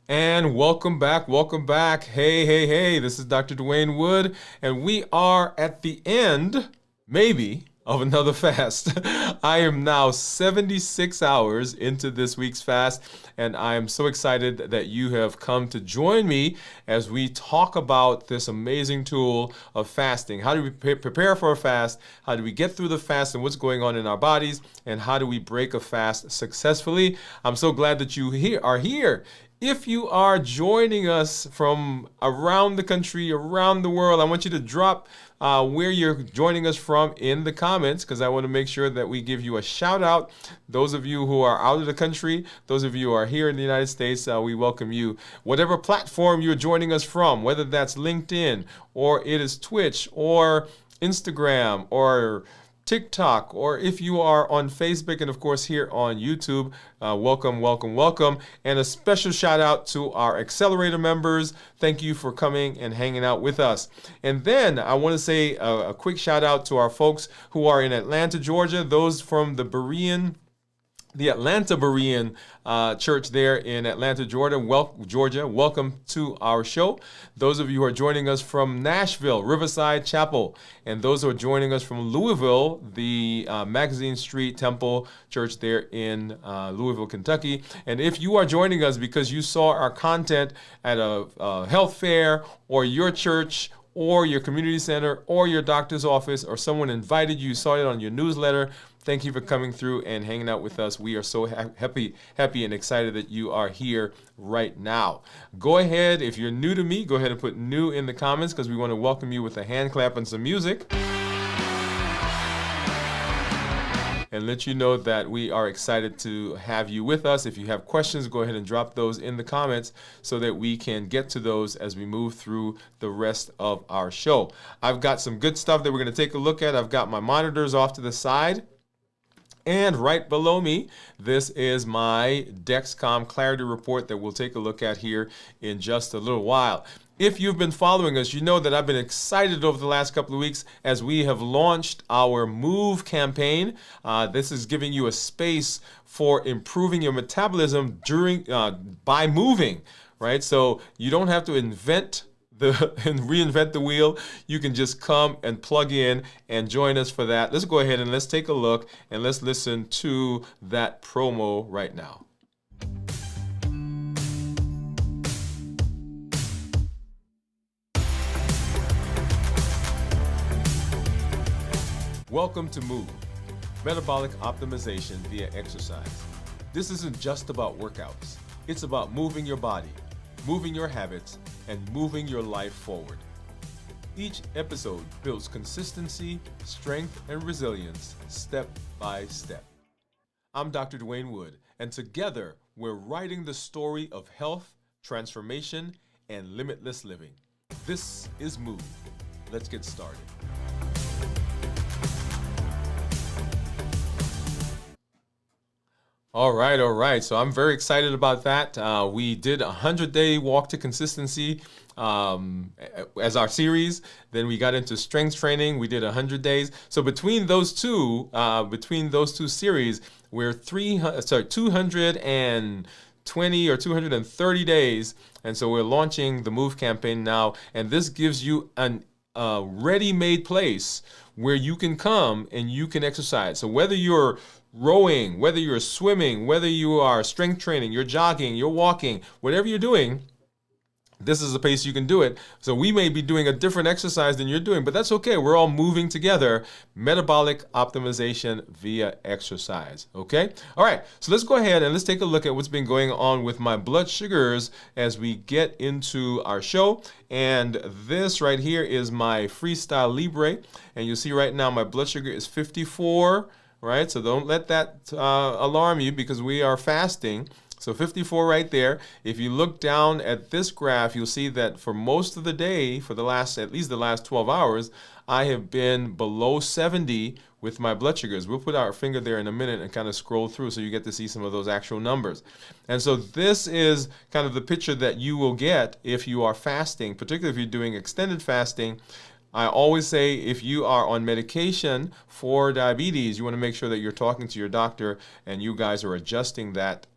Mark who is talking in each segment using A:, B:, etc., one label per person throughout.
A: And welcome back, welcome back. Hey, hey, hey, this is Dr. Dwain Woode, and we are at the end, maybe, of another fast. I am now 76 hours into this week's fast, and I am so excited that you have come to join me as we talk about this amazing tool of fasting. How do we prepare for a fast? How do we get through the fast and what's going on in our bodies? And how do we break a fast successfully? I'm so glad that you are here. If you are joining us from around the country, around the world, I want you to drop where you're joining us from in the comments, because I want to make sure that we give you a shout out. Those of you who are out of the country, those of you who are here in the United States, we welcome you. Whatever platform you're joining us from, whether that's LinkedIn or it is Twitch or Instagram or TikTok, or if you are on Facebook and of course here on YouTube, welcome, welcome, welcome. And a special shout out to our Accelerator members. Thank you for coming and hanging out with us. And then I want to say a quick shout out to our folks who are in Atlanta, Georgia, those from the Atlanta Berean Church there in Atlanta, Georgia. Welcome to our show. Those of you who are joining us from Nashville, Riverside Chapel, and those who are joining us from Louisville, the Magazine Street Temple Church there in Louisville, Kentucky. And if you are joining us because you saw our content at a health fair or your church or your community center or your doctor's office, or someone invited you, saw it on your newsletter, thank you for coming through and hanging out with us. We are so happy and excited that you are here right now. Go ahead, if you're new to me, go ahead and put new in the comments, because we want to welcome you with a hand clap and some music. And let you know that we are excited to have you with us. If you have questions, go ahead and drop those in the comments so that we can get to those as we move through the rest of our show. I've got some good stuff that we're going to take a look at. I've got my monitors off to the side. And right below me, this is my Dexcom Clarity Report that we'll take a look at here in just a little while. If you've been following us, you know that I've been excited over the last couple of weeks as we have launched our MOVE campaign. This is giving you a space for improving your metabolism by moving, right? So you don't have to reinvent the wheel. You can just come and plug in and join us for that. Let's go ahead and let's take a look and let's listen to that promo right now. Welcome to MOVE, Metabolic Optimization via Exercise. This isn't just about workouts. It's about moving your body, moving your habits, and moving your life forward. Each episode builds consistency, strength, and resilience step by step. I'm Dr. Dwain Woode, and together we're writing the story of health, transformation, and limitless living. This is MOVE. Let's get started. All right. So I'm very excited about that. We did a 100-day walk to consistency as our series. Then we got into strength training. We did 100 days. So between those two series, we're 220 or 230 days. And so we're launching the MOVE campaign now. And this gives you a ready-made place where you can come and you can exercise. So whether you're rowing, whether you're swimming, whether you are strength training, you're jogging, you're walking, whatever you're doing, this is a place you can do it. So we may be doing a different exercise than you're doing, but that's okay. We're all moving together. Metabolic optimization via exercise. Okay? All right. So let's go ahead and let's take a look at what's been going on with my blood sugars as we get into our show. And this right here is my Freestyle Libre. And you see right now my blood sugar is 54. Right? So don't let that alarm you, because we are fasting. So 54 right there. If you look down at this graph, you'll see that for most of the day, for at least the last 12 hours, I have been below 70 with my blood sugars. We'll put our finger there in a minute and kind of scroll through so you get to see some of those actual numbers. And so this is kind of the picture that you will get if you are fasting, particularly if you're doing extended fasting. I always say if you are on medication for diabetes, you want to make sure that you're talking to your doctor and you guys are adjusting that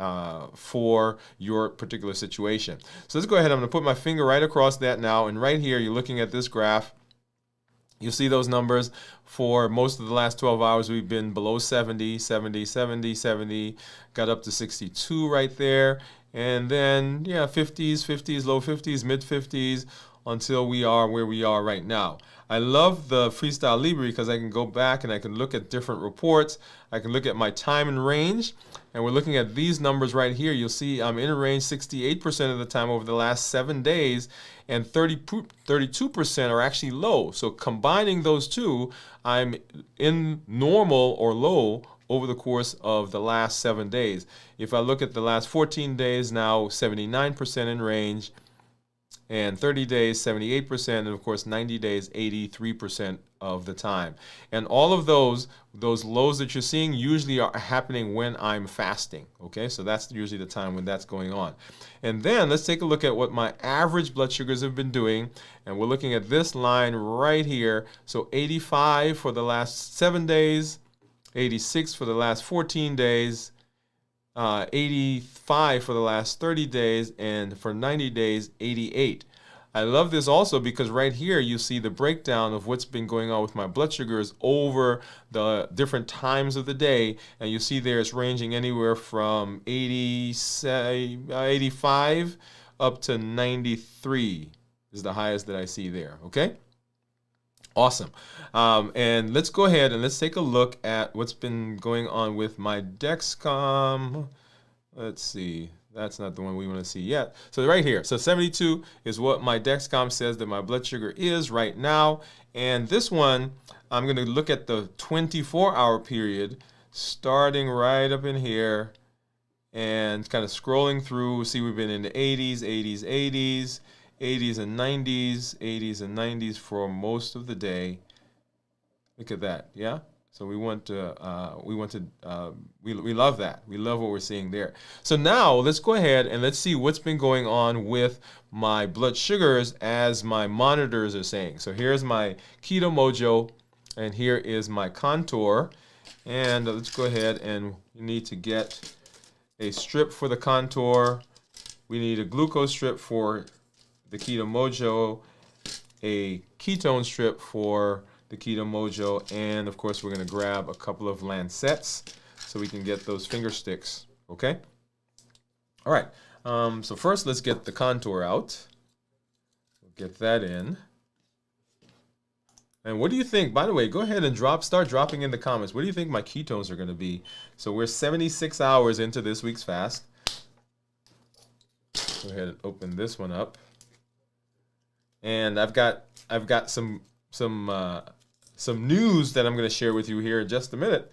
A: for your particular situation. So let's go ahead. I'm going to put my finger right across that now. And right here, you're looking at this graph. You see those numbers. For most of the last 12 hours, we've been below 70, 70, 70, 70, got up to 62 right there. And then, yeah, 50s, 50s, low 50s, mid 50s, until we are where we are right now. I love the Freestyle Libre because I can go back and I can look at different reports. I can look at my time and range, and we're looking at these numbers right here. You'll see I'm in range 68% of the time over the last 7 days, and 32% are actually low. So combining those two, I'm in normal or low over the course of the last 7 days. If I look at the last 14 days now, 79% in range, and 30 days, 78%, and of course 90 days, 83% of the time. And all of those lows that you're seeing usually are happening when I'm fasting, okay? So that's usually the time when that's going on. And then let's take a look at what my average blood sugars have been doing, and we're looking at this line right here. So 85 for the last 7 days, 86 for the last 14 days, 85 for the last 30 days, and for 90 days, 88. I love this also because right here you see the breakdown of what's been going on with my blood sugars over the different times of the day, and you see there it's ranging anywhere from 85 up to 93 is the highest that I see there, okay? Awesome. And let's go ahead and let's take a look at what's been going on with my Dexcom. Let's see. That's not the one we want to see yet. So right here. So 72 is what my Dexcom says that my blood sugar is right now. And this one, I'm going to look at the 24-hour period, starting right up in here and kind of scrolling through. See, we've been in the 80s, 80s, 80s. 80s and 90s, 80s and 90s for most of the day. Look at that, yeah? So we love that. We love what we're seeing there. So now let's go ahead and let's see what's been going on with my blood sugars as my monitors are saying. So here's my Keto Mojo, and here is my Contour. And let's go ahead and you need to get a strip for the Contour. We need a glucose strip for the Keto Mojo, a ketone strip for the Keto Mojo, and of course we're going to grab a couple of lancets so we can get those finger sticks, okay? All right, so first let's get the Contour out. We'll get that in. And what do you think? By the way, go ahead and start dropping in the comments. What do you think my ketones are going to be? So we're 76 hours into this week's fast. Go ahead and open this one up. And I've got some news that I'm going to share with you here in just a minute.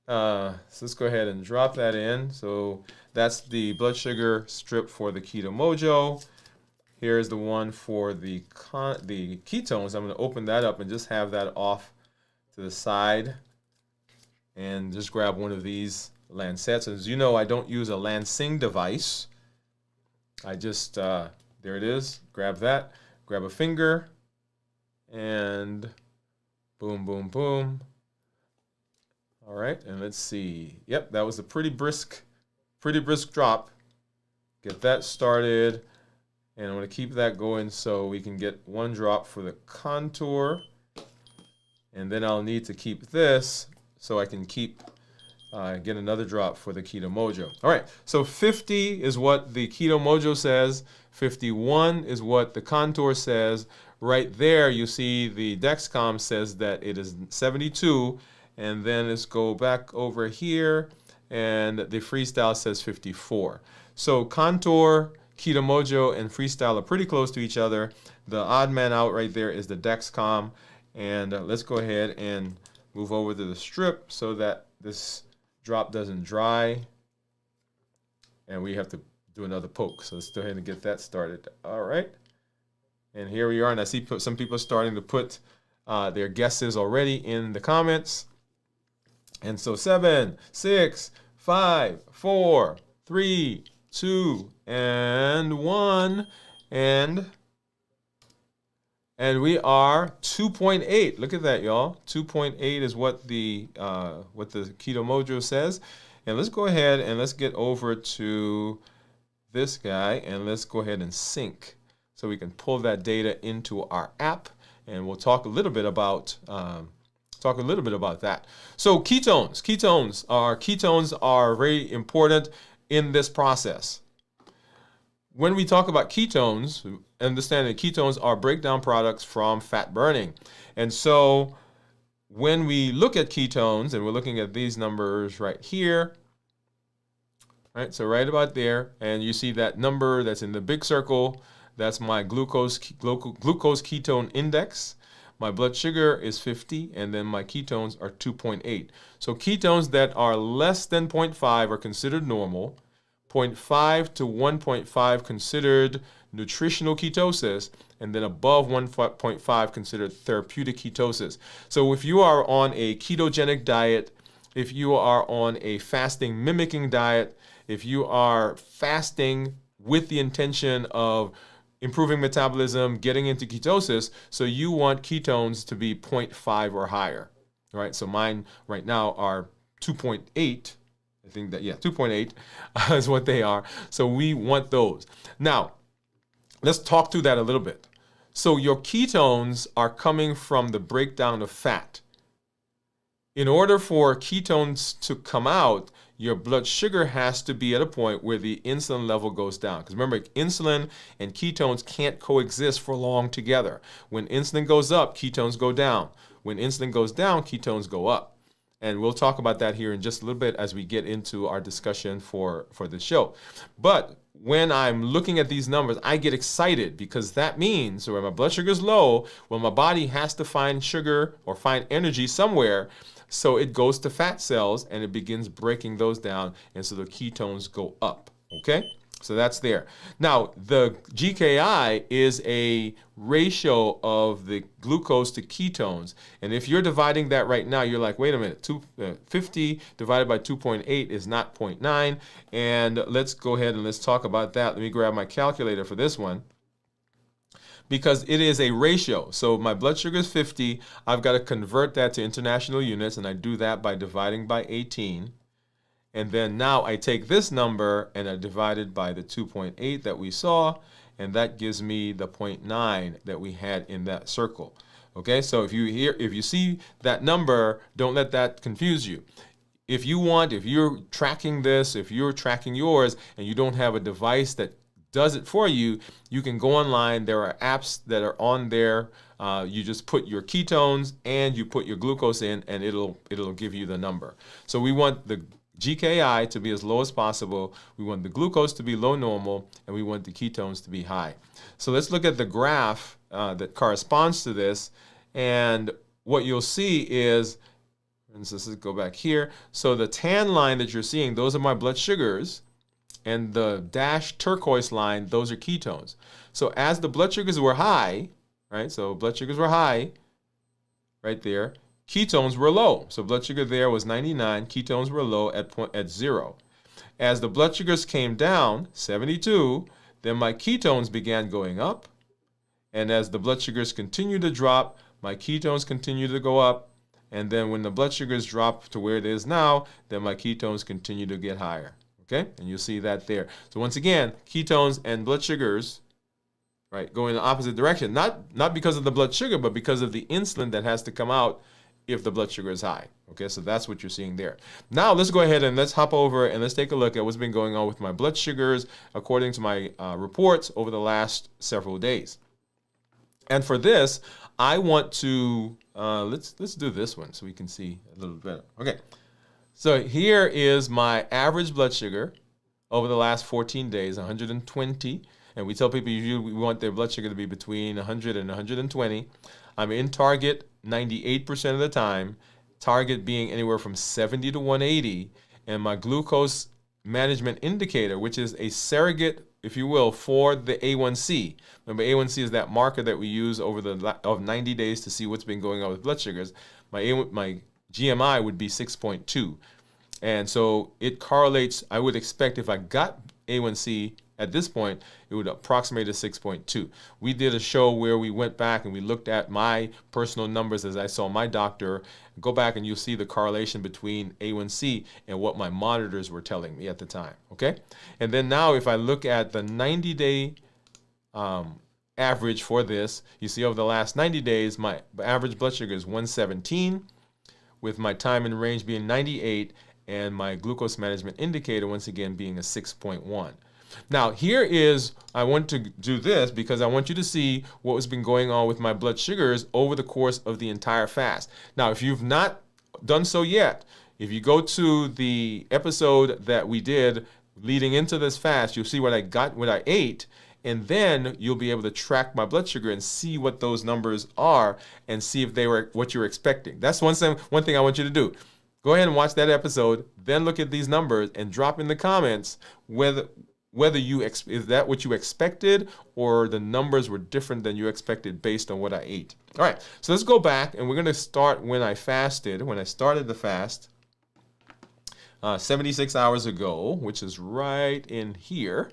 A: So let's go ahead and drop that in. So that's the blood sugar strip for the Keto Mojo. Here's the one for the ketones. I'm going to open that up and just have that off to the side, and just grab one of these lancets. As you know, I don't use a lancing device. I just there it is. Grab that. Grab a finger, and boom, boom, boom. All right, and let's see. Yep, that was a pretty brisk drop. Get that started, and I'm going to keep that going so we can get one drop for the Contour, and then I'll need to keep this so I can get another drop for the Keto Mojo. All right, so 50 is what the Keto Mojo says. 51 is what the Contour says. Right there, you see the Dexcom says that it is 72. And then let's go back over here, and the Freestyle says 54. So Contour, Keto Mojo, and Freestyle are pretty close to each other. The odd man out right there is the Dexcom. And let's go ahead and move over to the strip so that this drop doesn't dry. And we have to do another poke. So let's go ahead and get that started. All right. And here we are. And I see some people starting to put their guesses already in the comments. And so 7, 6, 5, 4, 3, 2, and 1. And And we are 2.8. Look at that, y'all. 2.8 is what the Keto Mojo says. And let's go ahead and let's get over to this guy and let's go ahead and sync so we can pull that data into our app, and we'll talk a little bit about that. So ketones are very important in this process. When we talk about ketones, understand that ketones are breakdown products from fat burning. And so when we look at ketones, and we're looking at these numbers right here, right? So right about there, and you see that number that's in the big circle, that's my glucose ketone index. My blood sugar is 50, and then my ketones are 2.8. So ketones that are less than 0.5 are considered normal. 0.5 to 1.5 considered nutritional ketosis, and then above 1.5 considered therapeutic ketosis. So if you are on a ketogenic diet, if you are on a fasting mimicking diet, if you are fasting with the intention of improving metabolism, getting into ketosis, so you want ketones to be 0.5 or higher, right? So mine right now are 2.8. I think that, yeah, 2.8 is what they are. So we want those. Now, let's talk through that a little bit. So your ketones are coming from the breakdown of fat. In order for ketones to come out, your blood sugar has to be at a point where the insulin level goes down. Because remember, insulin and ketones can't coexist for long together. When insulin goes up, ketones go down. When insulin goes down, ketones go up. And we'll talk about that here in just a little bit as we get into our discussion for this show. But when I'm looking at these numbers, I get excited because that means when my blood sugar is low, well, my body has to find sugar or find energy somewhere. So it goes to fat cells and it begins breaking those down. And so the ketones go up. Okay? So that's there. Now, the GKI is a ratio of the glucose to ketones. And if you're dividing that right now, you're like, wait a minute, 50 divided by 2.8 is not 0.9. And let's go ahead and let's talk about that. Let me grab my calculator for this one, because it is a ratio. So my blood sugar is 50. I've got to convert that to international units, and I do that by dividing by 18. And then now I take this number and I divide it by the 2.8 that we saw, and that gives me the 0.9 that we had in that circle. Okay, so if you see that number, don't let that confuse you. If you're tracking this, if you're tracking yours and you don't have a device that does it for you, you can go online. There are apps that are on there. You just put your ketones and you put your glucose in, and it'll give you the number. So we want the GKI to be as low as possible. We want the glucose to be low normal, and we want the ketones to be high. So let's look at the graph that corresponds to this. And what you'll see is, and so let's go back here. So the tan line that you're seeing, those are my blood sugars. And the dashed turquoise line, those are ketones. So as the blood sugars were high, right? So blood sugars were high right there. Ketones were low. So blood sugar there was 99. Ketones were low at 0. As the blood sugars came down, 72, then my ketones began going up. And as the blood sugars continued to drop, my ketones continued to go up. And then when the blood sugars drop to where it is now, then my ketones continue to get higher. Okay? And you'll see that there. So once again, ketones and blood sugars, right, go in the opposite direction. Not because of the blood sugar, but because of the insulin that has to come out if the blood sugar is high. Okay, so that's what you're seeing there. Now let's go ahead and let's hop over and let's take a look at what's been going on with my blood sugars according to my reports over the last several days. And for this, I want to let's do this one so we can see a little better. Okay, so here is my average blood sugar over the last 14 days, 120. And we tell people usually we want their blood sugar to be between 100 and 120. I'm in target 98% of the time, target being anywhere from 70 to 180, and my glucose management indicator, which is a surrogate, if you will, for the A1C. Remember, A1C is that marker that we use over of 90 days to see what's been going on with blood sugars. My GMI would be 6.2. And so it correlates. I would expect if I got A1C at this point, it would approximate a 6.2. We did a show where we went back and we looked at my personal numbers as I saw my doctor. Go back and you'll see the correlation between A1C and what my monitors were telling me at the time, okay? And then now if I look at the 90-day average for this, you see over the last 90 days, my average blood sugar is 117, with my time in range being 98, and my glucose management indicator, once again, being a 6.1. Now, here is, I want to do this because I want you to see what has been going on with my blood sugars over the course of the entire fast. Now, if you've not done so yet, if you go to the episode that we did leading into this fast, you'll see what I ate, and then you'll be able to track my blood sugar and see what those numbers are and see if they were what you're expecting. That's one thing I want you to do. Go ahead and watch that episode, then look at these numbers and drop in the comments whether is that what you expected or the numbers were different than you expected based on what I ate. All right, so let's go back and we're going to start when I started the fast 76 hours ago, which is right in here.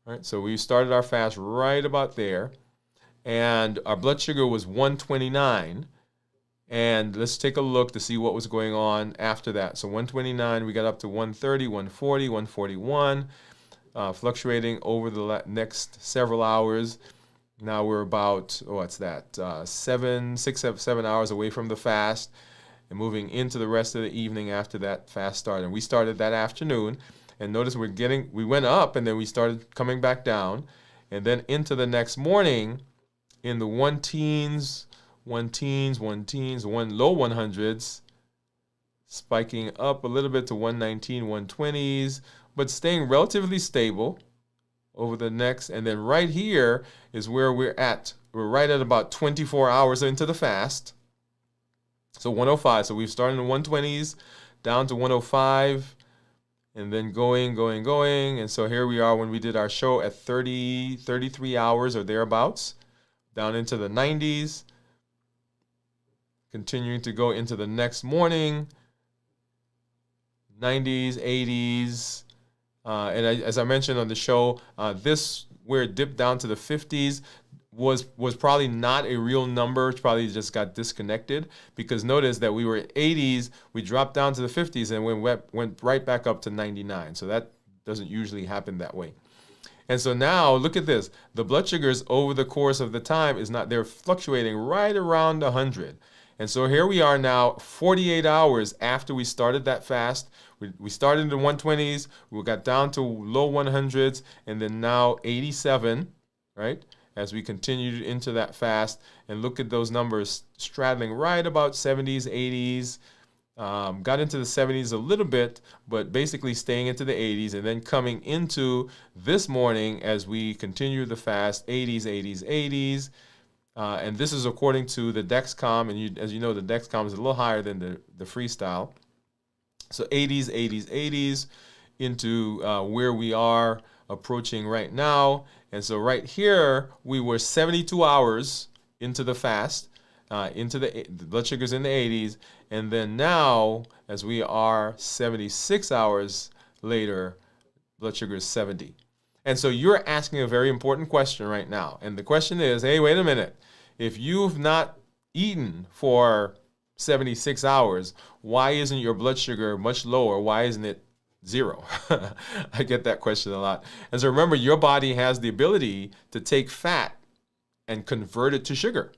A: All right, so we started our fast right about there, and our blood sugar was 129. And let's take a look to see what was going on after that. So 129, we got up to 130, 140, 141, fluctuating over the next several hours. Now we're about, 7 hours away from the fast and moving into the rest of the evening after that fast started. And we started that afternoon. And notice we went up and then we started coming back down. And then into the next morning in the low 100s, spiking up a little bit to 119, 120s, but staying relatively stable over the next. And then right here is where we're at. We're right at about 24 hours into the fast. So 105. So we've started in the 120s down to 105. And then going. And so here we are when we did our show at 33 hours or thereabouts, down into the 90s, continuing to go into the next morning, 90s, 80s. As I mentioned on the show, where it dipped down to the 50s, was probably not a real number. It probably just got disconnected, because notice that we were at 80s, we dropped down to the 50s, and went right back up to 99. So that doesn't usually happen that way. And so now look at this. The blood sugars over the course of the time they're fluctuating right around 100. And so here we are now 48 hours after we started that fast. We started in the 120s, we got down to low 100s, and then now 87, right? As we continued into that fast, and look at those numbers straddling right about 70s, 80s, got into the 70s a little bit, but basically staying into the 80s, and then coming into this morning as we continue the fast, 80s, 80s, 80s. And this is according to the Dexcom, and as you know, the Dexcom is a little higher than the Freestyle. So 80s, 80s, 80s into where we are approaching right now. And so right here, we were 72 hours into the fast, into the blood sugars in the 80s. And then now, as we are 76 hours later, blood sugar is 70. And so you're asking a very important question right now. And the question is, hey, wait a minute. If you've not eaten for 76 hours, why isn't your blood sugar much lower? Why isn't it zero? I get that question a lot. And so remember, your body has the ability to take fat and convert it to sugar.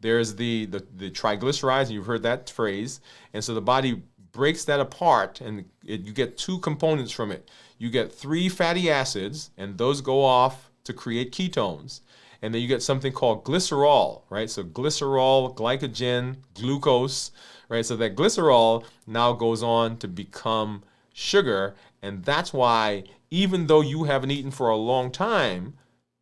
A: There's the triglycerides, and you've heard that phrase. And so the body breaks that apart, and you get two components from it. You get 3 fatty acids, and those go off to create ketones. And then you get something called glycerol, right? So glycerol, glycogen, glucose, right? So that glycerol now goes on to become sugar. And that's why, even though you haven't eaten for a long time,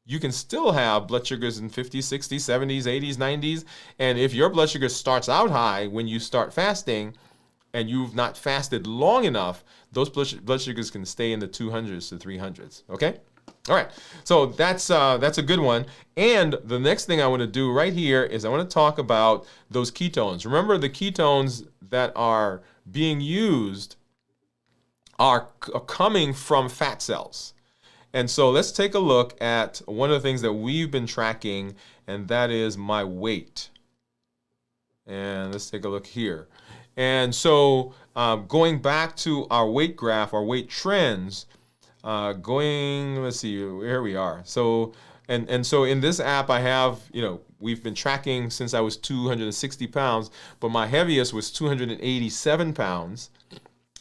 A: you can still have blood sugars in 50s, 60s, 70s, 80s, 90s. And if your blood sugar starts out high when you start fasting, and you've not fasted long enough, those blood sugars can stay in the 200s to 300s, okay? All right, so that's a good one. And the next thing I want to do right here is I want to talk about those ketones. Remember, the ketones that are being used are coming from fat cells. And so let's take a look at one of the things that we've been tracking, and that is my weight. And let's take a look here. And so going back to our weight graph, our weight trends, let's see, here we are. So, and so in this app I have, we've been tracking since I was 260 pounds, but my heaviest was 287 pounds.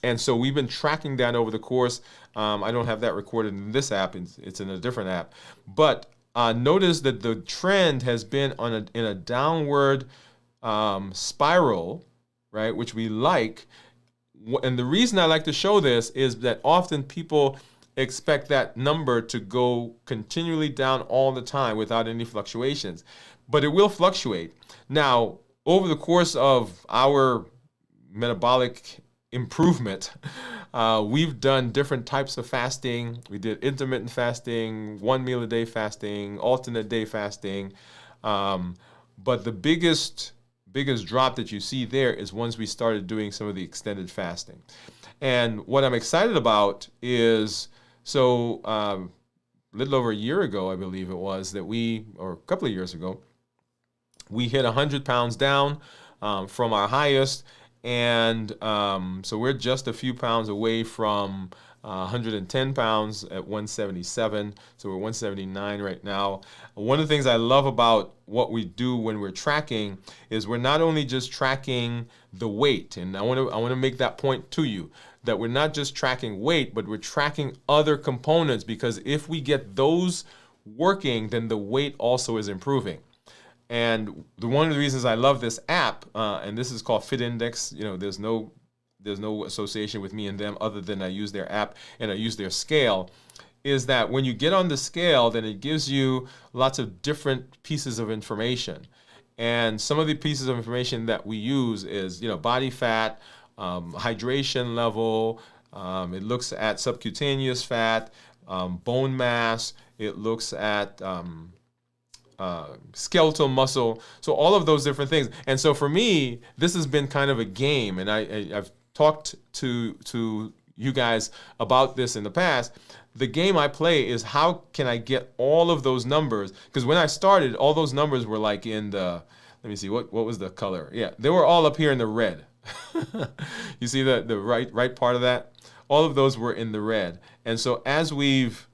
A: And so we've been tracking that over the course. I don't have that recorded in this app. It's in a different app. But notice that the trend has been in a downward spiral, right, which we like. And the reason I like to show this is that often people expect that number to go continually down all the time without any fluctuations. But it will fluctuate. Now, over the course of our metabolic improvement, we've done different types of fasting. We did intermittent fasting, 1 meal a day fasting, alternate day fasting. But the biggest drop that you see there is once we started doing some of the extended fasting. And what I'm excited about is, so a little over a year ago, I believe it was, or a couple of years ago, we hit 100 pounds down from our highest. And so we're just a few pounds away from 110 pounds at 177. So we're 179 right now. One of the things I love about what we do when we're tracking is we're not only just tracking the weight, and I want to make that point to you, that we're not just tracking weight, but we're tracking other components, because if we get those working, then the weight also is improving. And one of the reasons I love this app, and this is called Fit Index, there's no association with me and them other than I use their app and I use their scale, is that when you get on the scale, then it gives you lots of different pieces of information. And some of the pieces of information that we use is, body fat, hydration level, it looks at subcutaneous fat, bone mass, it looks at skeletal muscle, so all of those different things. And so for me, this has been kind of a game, and I've talked to you guys about this in the past. The game I play is how can I get all of those numbers, because when I started, all those numbers were like in the, let me see, what was the color? Yeah, they were all up here in the red. You see the right part of that? All of those were in the red. And so as we've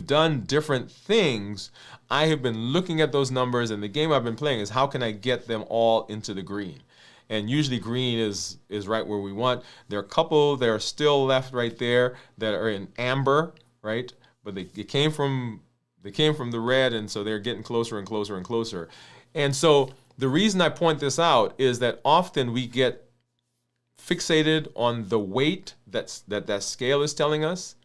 A: done different things, I have been looking at those numbers, and the game I've been playing is how can I get them all into the green? And usually green is right where we want. There are a couple that are still left right there that are in amber, right? But they came from the red, and so they're getting closer and closer and closer. And so the reason I point this out is that often we get fixated on the weight that scale is telling us.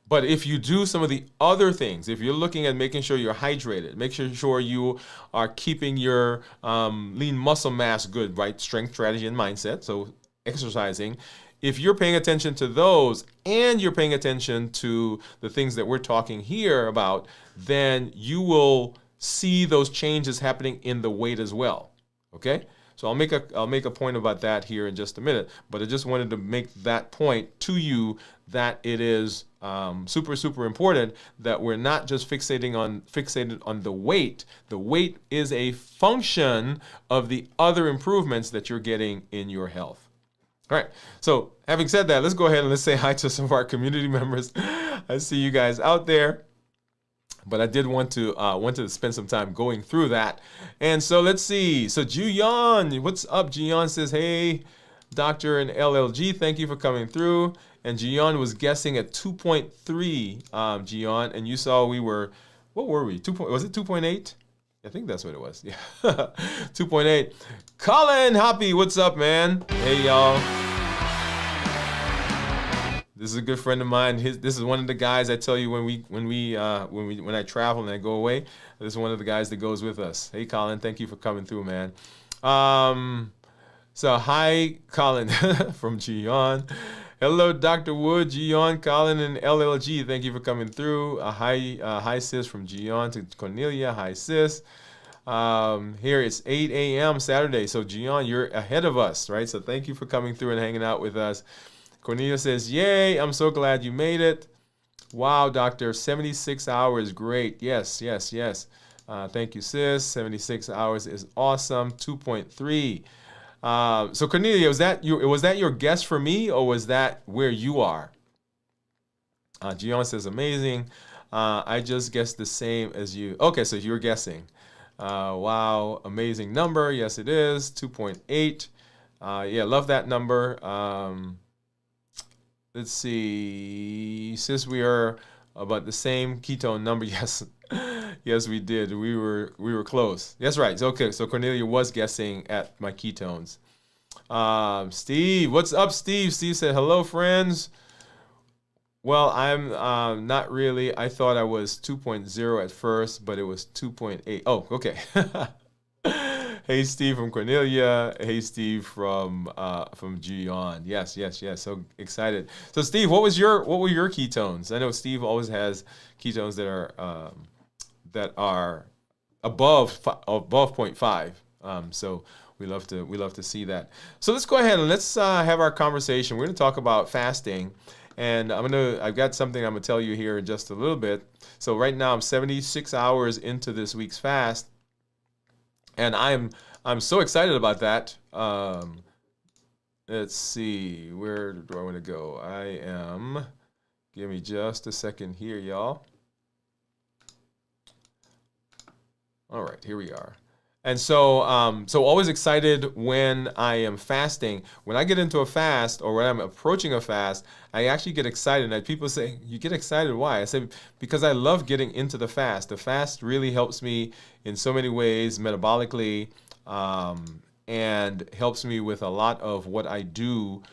A: But if you do some of the other things, if you're looking at making sure you're hydrated, making sure you are keeping your lean muscle mass good, right? Strength, strategy, and mindset. So exercising. If you're paying attention to those and you're paying attention to the things that we're talking here about, then you will see those changes happening in the weight as well. Okay? So I'll make a point about that here in just a minute, but I just wanted to make that point to you that it is super, super important that we're not just fixated on the weight. The weight is a function of the other improvements that you're getting in your health. All right. So having said that, let's go ahead and let's say hi to some of our community members. I see you guys out there. But I did want to spend some time going through that. And so let's see. So Jiyon, what's up? Jiyon says, hey, Doctor and LLG, thank you for coming through. And Jiyon was guessing at 2.3, Jiyon. And you saw we were, what were we? Was it 2.8? I think that's what it was. Yeah. 2.8. Colin Hoppy, what's up, man? Hey, y'all. This is a good friend of mine. This is one of the guys I tell you when I travel and I go away. This is one of the guys that goes with us. Hey, Colin, thank you for coming through, man. So hi, Colin from Jiyon. Hello, Dr. Woode, Jiyon, Colin, and LLG. Thank you for coming through. Hi, sis from Jiyon to Cornelia. Hi, sis. Here it's 8 a.m. Saturday. So Jiyon, you're ahead of us, right? So thank you for coming through and hanging out with us. Cornelia says, yay, I'm so glad you made it. Wow, doctor, 76 hours, great. Yes, yes, yes. Thank you, sis. 76 hours is awesome. 2.3. So Cornelia, was that your guess for me, or was that where you are? Gion says amazing. I just guessed the same as you. Okay, so you're guessing. Wow, amazing number. Yes, it is 2.8. Yeah, love that number. Let's see. Since we are about the same ketone number, yes, yes, we did. We were close. That's right. Okay, so Cornelia was guessing at my ketones. Steve, what's up, Steve? Steve said, "Hello, friends." Well, I'm not really. I thought I was 2.0 at first, but it was 2.8. Oh, okay. Hey, Steve from Cornelia. Hey, Steve from Gion. Yes, yes, yes. So excited. So, Steve, what were your ketones? I know Steve always has ketones that are above 0.5. So we love to see that. So let's go ahead and let's have our conversation. We're going to talk about fasting. And I've got something I'm gonna tell you here in just a little bit. So right now I'm 76 hours into this week's fast, and I'm so excited about that. Let's see, where do I want to go? Give me just a second here, y'all. All right, here we are. And so, always excited when I am fasting. When I get into a fast or when I'm approaching a fast, I actually get excited. And people say, "You get excited? Why?" I say, "Because I love getting into the fast. The fast really helps me in so many ways, metabolically, and helps me with a lot of what I do,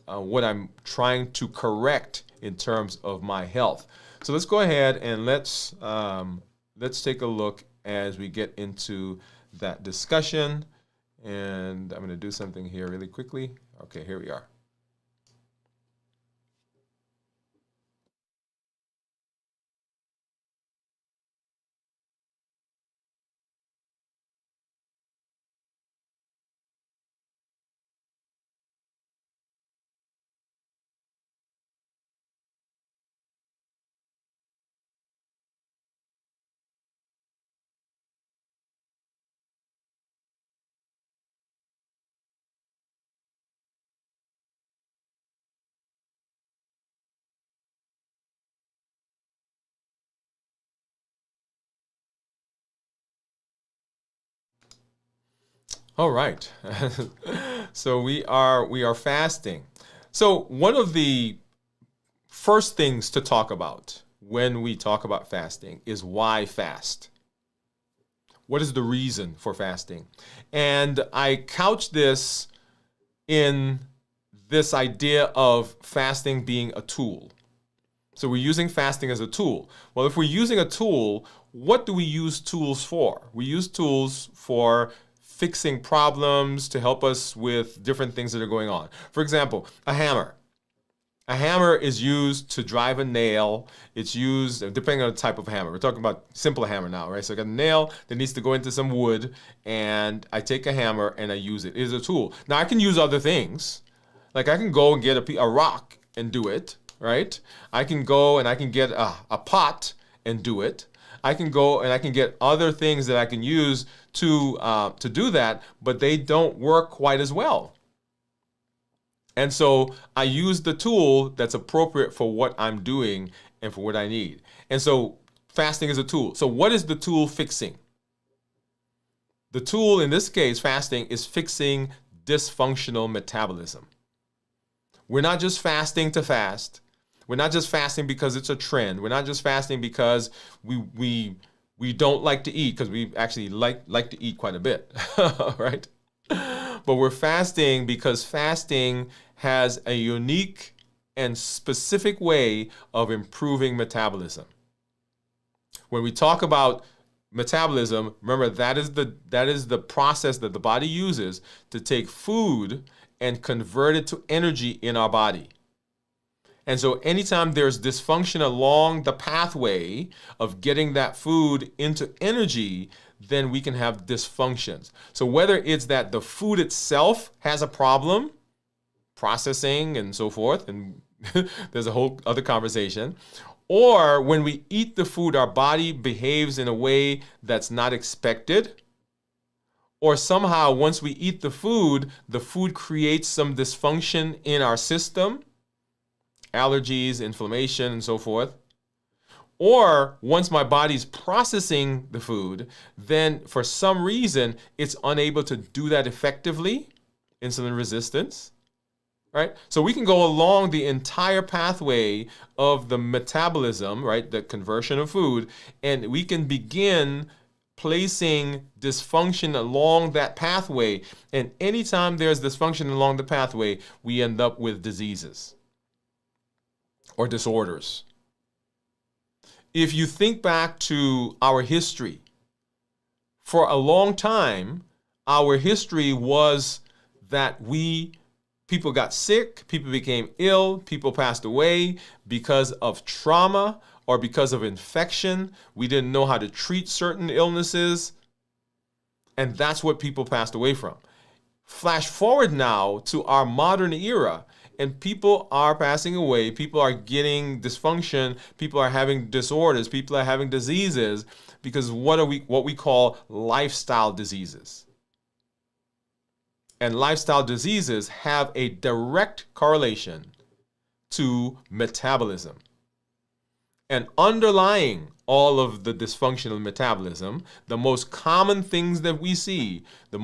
A: what I'm trying to correct in terms of my health." So let's go ahead and let's take a look as we get into that discussion. And I'm going to do something here really quickly. Okay, here we are. All right. So we are fasting. So one of the first things to talk about when we talk about fasting is why fast. What is the reason for fasting? And I couch this in this idea of fasting being a tool. So we're using fasting as a tool. Well, if we're using a tool, what do we use tools for? We use tools for fixing problems, to help us with different things that are going on. For example, a hammer. A hammer is used to drive a nail. It's used, depending on the type of hammer. We're talking about simple hammer now, right? So I got a nail that needs to go into some wood, and I take a hammer and I use it. It is a tool. Now I can use other things. Like I can go and get a rock and do it, right? I can go and I can get a pot and do it. I can go and I can get other things that I can use to do that, but they don't work quite as well. And so I use the tool that's appropriate for what I'm doing and for what I need. And so fasting is a tool. So what is the tool fixing? The tool in this case, fasting, is fixing dysfunctional metabolism. We're not just fasting to fast. We're not just fasting because it's a trend. We're not just fasting because we don't like to eat, because we actually like to eat quite a bit, right? But we're fasting because fasting has a unique and specific way of improving metabolism. When we talk about metabolism, remember that is the process that the body uses to take food and convert it to energy in our body. And so anytime there's dysfunction along the pathway of getting that food into energy, then we can have dysfunctions. So whether it's that the food itself has a problem, processing and so forth, and there's a whole other conversation, Or when we eat the food, our body behaves in a way that's not expected. Or somehow once we eat the food creates some dysfunction in our system, allergies, inflammation, and so forth. Or once my body's processing the food, then for some reason it's unable to do that effectively, insulin resistance, right? So we can go along the entire pathway of the metabolism, right, the conversion of food, and we can begin placing dysfunction along that pathway. And anytime there's dysfunction along the pathway, we end up with diseases or disorders. If you think back to our history, for a long time, our history was that people got sick, people became ill, people passed away because of trauma or because of infection. We didn't know how to treat certain illnesses, and that's what people passed away from. Flash forward now to our modern era, and people are passing away, people are getting dysfunction, people are having disorders, people are having diseases because what we call lifestyle diseases. And lifestyle diseases have a direct correlation to metabolism. And underlying all of the dysfunctional metabolism, the most common things that we see, the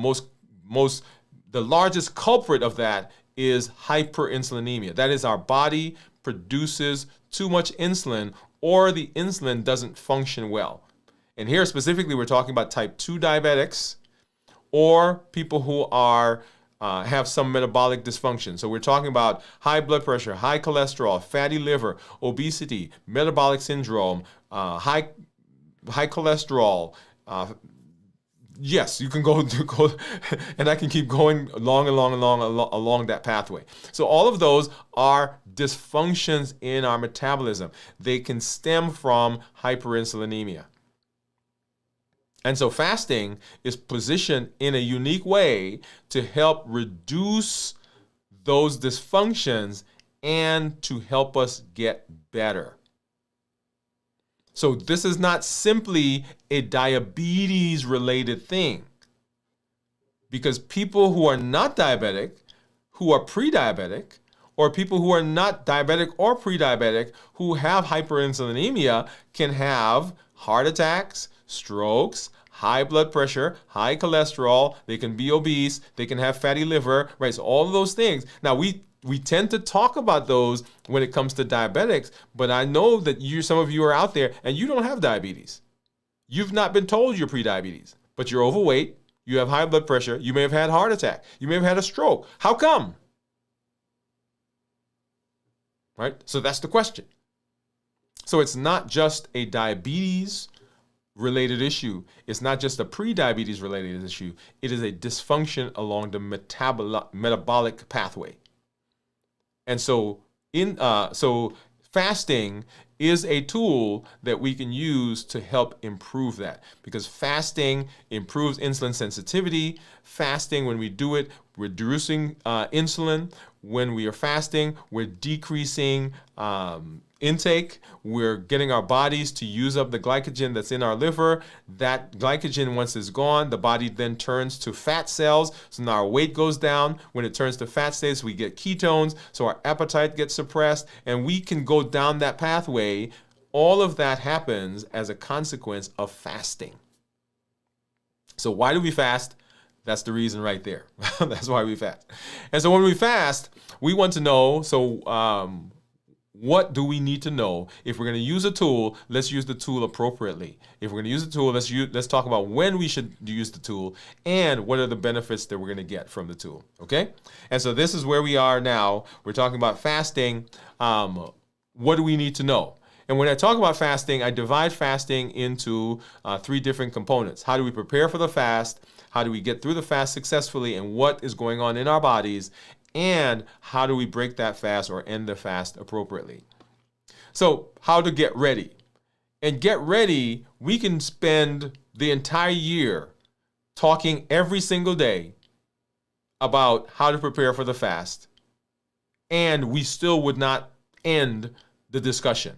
A: largest culprit of that is hyperinsulinemia. That is, our body produces too much insulin, or the insulin doesn't function well. And here specifically, we're talking about type 2 diabetics or people who are have some metabolic dysfunction. So we're talking about high blood pressure, high cholesterol, fatty liver, obesity, metabolic syndrome, high cholesterol. Yes, you can go, and I can keep going along that pathway. So all of those are dysfunctions in our metabolism. They can stem from hyperinsulinemia. And so fasting is positioned in a unique way to help reduce those dysfunctions and to help us get better. So this is not simply a diabetes-related thing, because people who are not diabetic, who are pre-diabetic, or people who are not diabetic or pre-diabetic who have hyperinsulinemia can have heart attacks, strokes, high blood pressure, high cholesterol, they can be obese, they can have fatty liver, right? So all of those things. Now we tend to talk about those when it comes to diabetics, but I know that some of you are out there and you don't have diabetes. You've not been told you're pre-diabetes, but you're overweight, you have high blood pressure, you may have had a heart attack, you may have had a stroke. How come? Right? So that's the question. So it's not just a diabetes related issue. It's not just a pre-diabetes related issue. It is a dysfunction along the metabolic pathway. And so fasting is a tool that we can use to help improve that, because fasting improves insulin sensitivity. Fasting, when we do it, we're reducing insulin. When we are fasting, we're decreasing intake. We're getting our bodies to use up the glycogen that's in our liver. That glycogen, once it's gone, the body then turns to fat cells. So now our weight goes down. When it turns to fat cells, we get ketones. So our appetite gets suppressed, and we can go down that pathway. All of that happens as a consequence of fasting. So why do we fast? That's the reason right there. That's why we fast. And so when we fast, we want to know, what do we need to know? If we're going to use a tool, let's use the tool appropriately. If we're going to use the tool, let's talk about when we should use the tool and what are the benefits that we're going to get from the tool, okay? And so this is where we are now. We're talking about fasting. What do we need to know? And when I talk about fasting, I divide fasting into 3 different components. How do we prepare for the fast? How do we get through the fast successfully, and what is going on in our bodies? And how do we break that fast or end the fast appropriately? So how to get ready. And get ready, we can spend the entire year talking every single day about how to prepare for the fast, and we still would not end the discussion.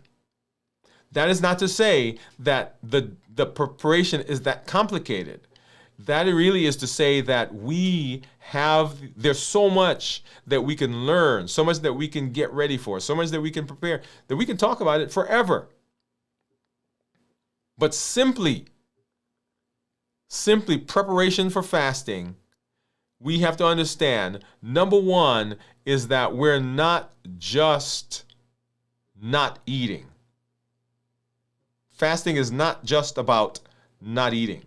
A: That is not to say that the preparation is that complicated. That really is to say that there's so much that we can learn, so much that we can get ready for, so much that we can prepare, that we can talk about it forever. But simply preparation for fasting, we have to understand, number one is that we're not just not eating. Fasting is not just about not eating.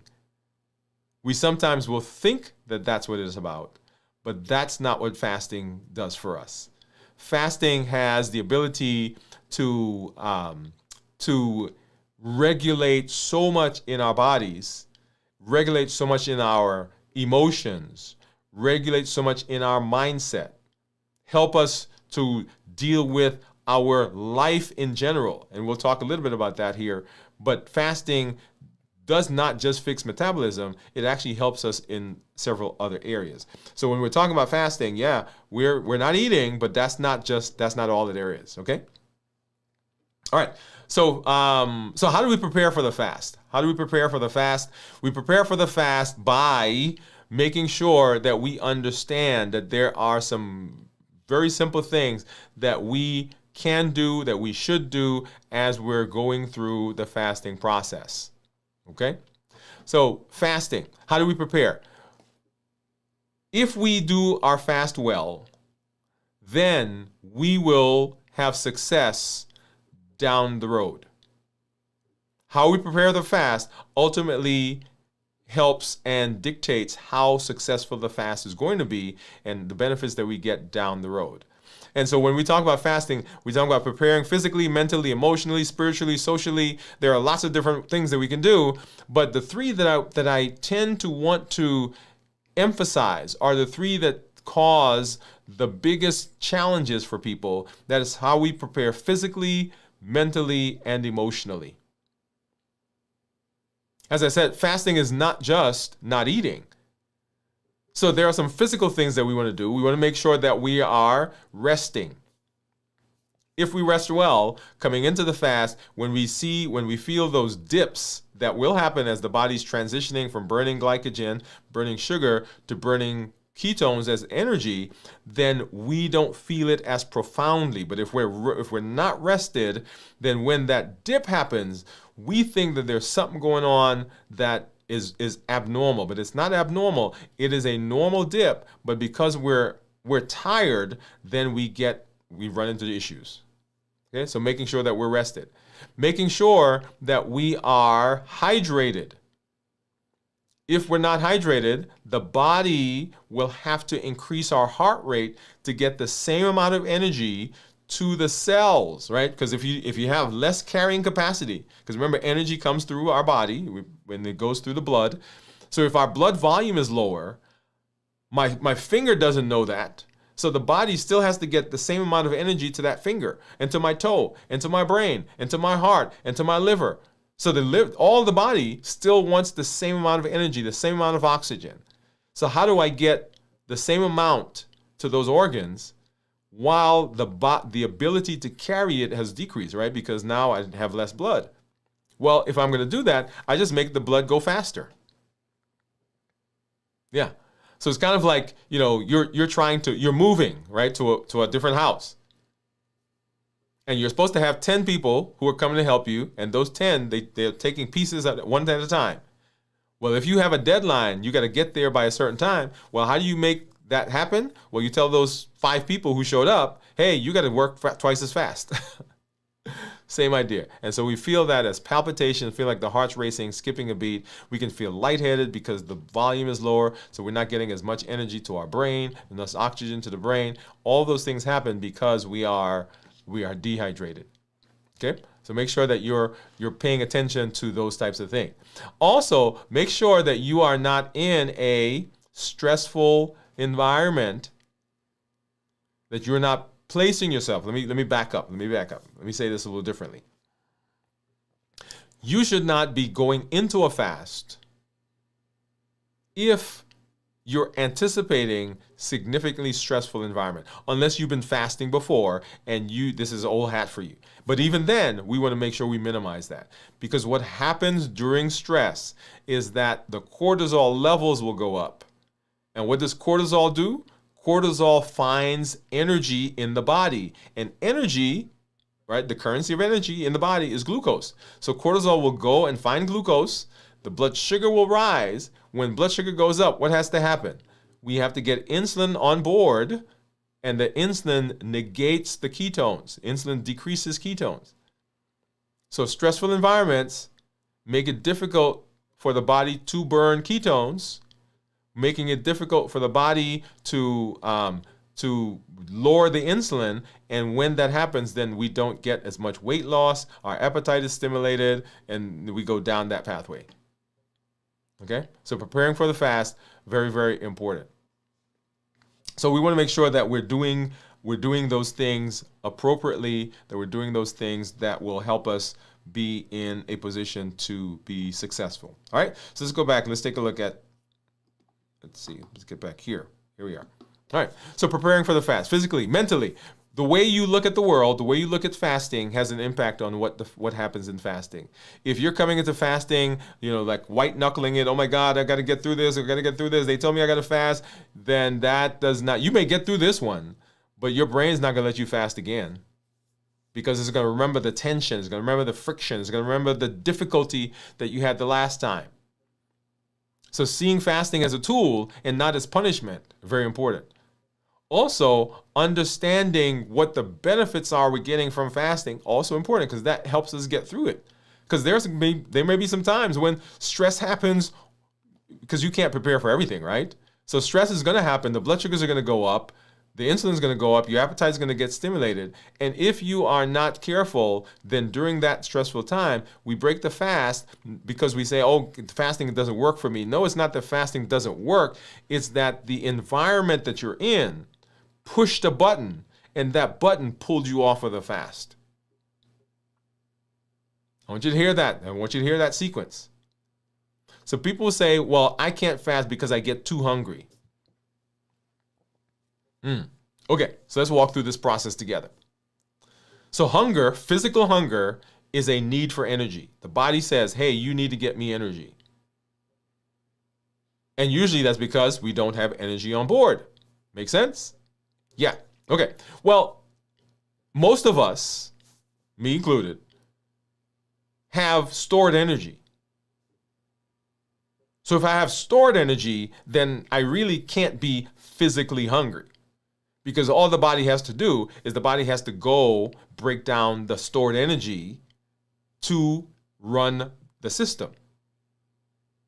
A: We sometimes will think that that's what it is about, but that's not what fasting does for us. Fasting has the ability to regulate so much in our bodies, regulate so much in our emotions, regulate so much in our mindset, help us to deal with our life in general. And we'll talk a little bit about that here. But fasting does not just fix metabolism, it actually helps us in several other areas. So when we're talking about fasting, yeah, we're not eating, but that's not all that there is, okay? All right. So how do we prepare for the fast? How do we prepare for the fast? We prepare for the fast by making sure that we understand that there are some very simple things that we can do, that we should do as we're going through the fasting process. Okay? So fasting, how do we prepare? If we do our fast well, then we will have success down the road. How we prepare the fast ultimately helps and dictates how successful the fast is going to be and the benefits that we get down the road. And so when we talk about fasting, we talk about preparing physically, mentally, emotionally, spiritually, socially. There are lots of different things that we can do, but the three that I tend to want to emphasize are the three that cause the biggest challenges for people. That is how we prepare physically, mentally, and emotionally. As I said, fasting is not just not eating. So there are some physical things that we want to do. We want to make sure that we are resting. If we rest well, coming into the fast, when we feel those dips that will happen as the body's transitioning from burning glycogen, burning sugar, to burning ketones as energy, then we don't feel it as profoundly. But if we're not rested, then when that dip happens, we think that there's something going on that is abnormal, but it's not abnormal. It is a normal dip, but because we're tired, then we run into issues. Okay, so making sure that we're rested, making sure that we are hydrated. If we're not hydrated, the body will have to increase our heart rate to get the same amount of energy to the cells, right? Because if you have less carrying capacity, because remember, energy comes through our body when it goes through the blood. So if our blood volume is lower, my finger doesn't know that. So the body still has to get the same amount of energy to that finger, and to my toe, and to my brain, and to my heart, and to my liver. So all the body still wants the same amount of energy, the same amount of oxygen. So how do I get the same amount to those organs while the ability to carry it has decreased, right? Because now I have less blood. Well, if I'm going to do that, I just make the blood go faster. Yeah. So it's kind of like, you're moving, right, to a different house. And you're supposed to have 10 people who are coming to help you, and those 10, they're taking pieces one at a time. Well, if you have a deadline, you got to get there by a certain time. Well, how do you make that happen? Well, you tell those 5 people who showed up, hey, you got to work twice as fast. Same idea. And so we feel that as palpitation, feel like the heart's racing, skipping a beat. We can feel lightheaded because the volume is lower, so we're not getting as much energy to our brain, and thus oxygen to the brain. All those things happen because we are dehydrated. Okay? So make sure that you're paying attention to those types of things. Also, make sure that you are not in a stressful environment, that you're not placing yourself. Let me back up. Let me say this a little differently. You should not be going into a fast if you're anticipating significantly stressful environment, unless you've been fasting before and this is old hat for you. But even then, we want to make sure we minimize that, because what happens during stress is that the cortisol levels will go up. And what does cortisol do? Cortisol finds energy in the body, and energy, right, the currency of energy in the body is glucose. So cortisol will go and find glucose. The blood sugar will rise. When blood sugar goes up, what has to happen? We have to get insulin on board, and the insulin negates the ketones. Insulin decreases ketones. So stressful environments make it difficult for the body to burn ketones, making it difficult for the body to lower the insulin. And when that happens, then we don't get as much weight loss, our appetite is stimulated, and we go down that pathway. Okay, so preparing for the fast, very, very important. So we want to make sure that we're doing those things appropriately, that we're doing those things that will help us be in a position to be successful. All right, so let's go back and let's take a look at, let's get back here. Here we are. All right, so preparing for the fast, physically, mentally. The way you look at the world, the way you look at fasting has an impact on what happens in fasting. If you're coming into fasting, like white knuckling it, oh my God, I got to get through this, they told me I got to fast, then that does not, you may get through this one, but your brain's not going to let you fast again, because it's going to remember the tension, it's going to remember the friction, it's going to remember the difficulty that you had the last time. So seeing fasting as a tool and not as punishment, very important. Also, understanding what the benefits are we're getting from fasting, also important, because that helps us get through it. Because there may be some times when stress happens, because you can't prepare for everything, right? So stress is going to happen, the blood sugars are going to go up, the insulin is going to go up, your appetite is going to get stimulated. And if you are not careful, then during that stressful time, we break the fast because we say, oh, fasting doesn't work for me. No, it's not that fasting doesn't work. It's that the environment that you're in pushed a button, and that button pulled you off of the fast. I want you to hear that. I want you to hear that sequence. So people say, well, I can't fast because I get too hungry. Okay, so let's walk through this process together. So hunger, physical hunger, is a need for energy. The body says, hey, you need to get me energy. And usually that's because we don't have energy on board. Make sense? Yeah. Okay. Well, most of us, me included, have stored energy. So if I have stored energy, then I really can't be physically hungry, because all the body has to do is the body has to go break down the stored energy to run the system.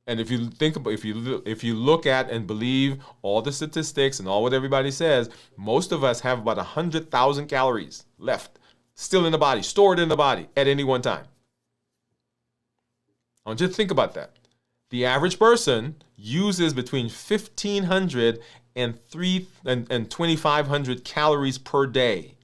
A: And if you think about, if you look at and believe all the statistics and all what everybody says, most of us have about 100,000 calories left, still in the body, stored in the body at any one time. I want you to think about that. The average person uses between 1,500 and 2,500 calories per day.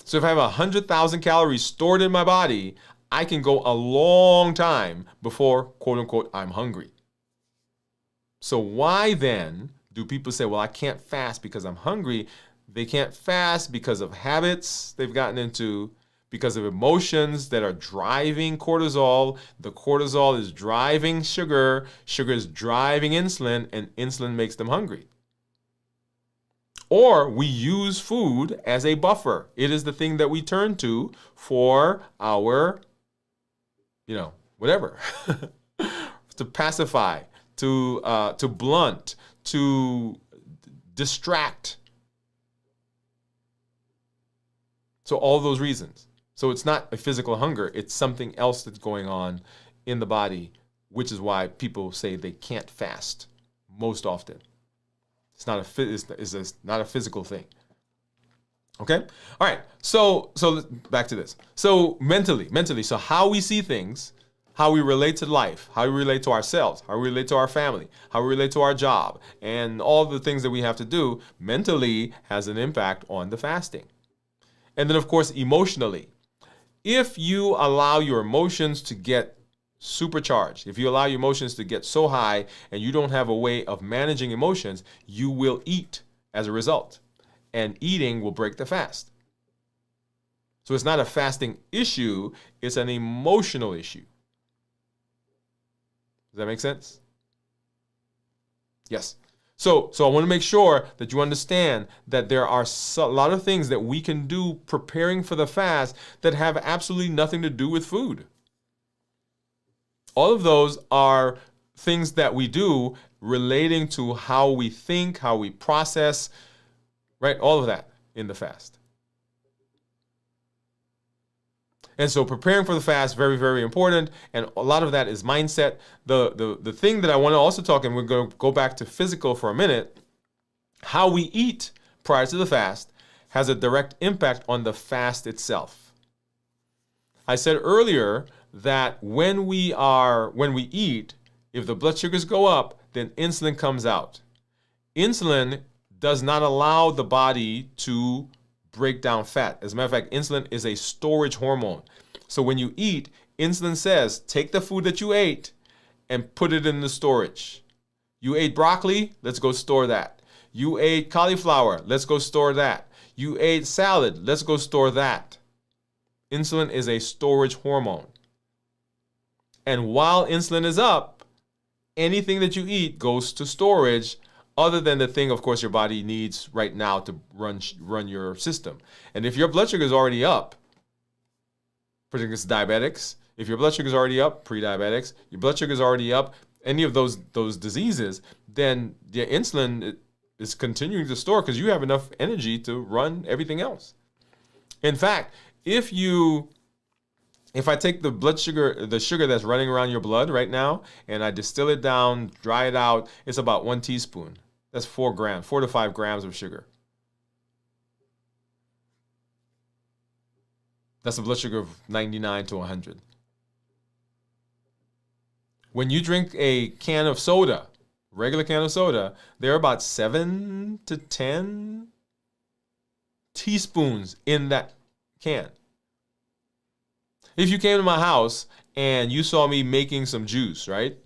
A: So if I have 100,000 calories stored in my body, I can go a long time before, quote unquote, I'm hungry. So why then do people say, well, I can't fast because I'm hungry? They can't fast because of habits they've gotten into, because of emotions that are driving cortisol. The cortisol is driving sugar, sugar is driving insulin, and insulin makes them hungry. Or we use food as a buffer. It is the thing that we turn to for our, whatever, to pacify, to blunt, to distract. So all those reasons. So it's not a physical hunger, it's something else that's going on in the body, which is why people say they can't fast most often. It's not a physical thing. Okay? All right. So back to this. So mentally, so how we see things, how we relate to life, how we relate to ourselves, how we relate to our family, how we relate to our job, and all the things that we have to do mentally has an impact on the fasting. And then, of course, emotionally. If you allow your emotions to get supercharged. If you allow your emotions to get so high and you don't have a way of managing emotions, you will eat as a result. And eating will break the fast. So it's not a fasting issue, it's an emotional issue. Does that make sense? Yes. So I want to make sure that you understand that there are a lot of things that we can do preparing for the fast that have absolutely nothing to do with food. All of those are things that we do relating to how we think, how we process, right? All of that in the fast. And so preparing for the fast, very, very important. And a lot of that is mindset. The thing that I want to also talk, and we're going to go back to physical for a minute, how we eat prior to the fast has a direct impact on the fast itself. I said earlier that when we eat, if the blood sugars go up, then insulin comes out. Insulin does not allow the body to break down fat. As a matter of fact, insulin is a storage hormone. So when you eat, insulin says, take the food that you ate and put it in the storage. You ate broccoli, let's go store that. You ate cauliflower, let's go store that. You ate salad, let's go store that. Insulin is a storage hormone. And while insulin is up, anything that you eat goes to storage, other than the thing, of course, your body needs right now to run your system. And if your blood sugar is already up, particularly diabetics, if your blood sugar is already up, pre-diabetics, your blood sugar is already up, any of those diseases, then the insulin is continuing to store because you have enough energy to run everything else. In fact, if I take the blood sugar, the sugar that's running around your blood right now, and I distill it down, dry it out, it's about 1 teaspoon. That's 4 to 5 grams of sugar. That's a blood sugar of 99 to 100. When you drink a can of soda, regular can of soda, there are about 7 to 10 teaspoons in that can. If you came to my house and you saw me making some juice, right?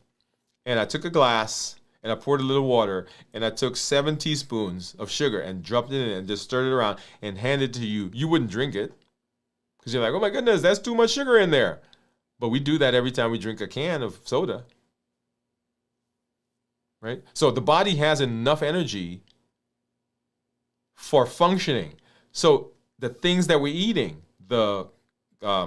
A: And I took a glass and I poured a little water and I took 7 teaspoons of sugar and dropped it in and just stirred it around and handed it to you, you wouldn't drink it because you're like, oh my goodness, that's too much sugar in there. But we do that every time we drink a can of soda, right? So the body has enough energy for functioning. So the things that we're eating, the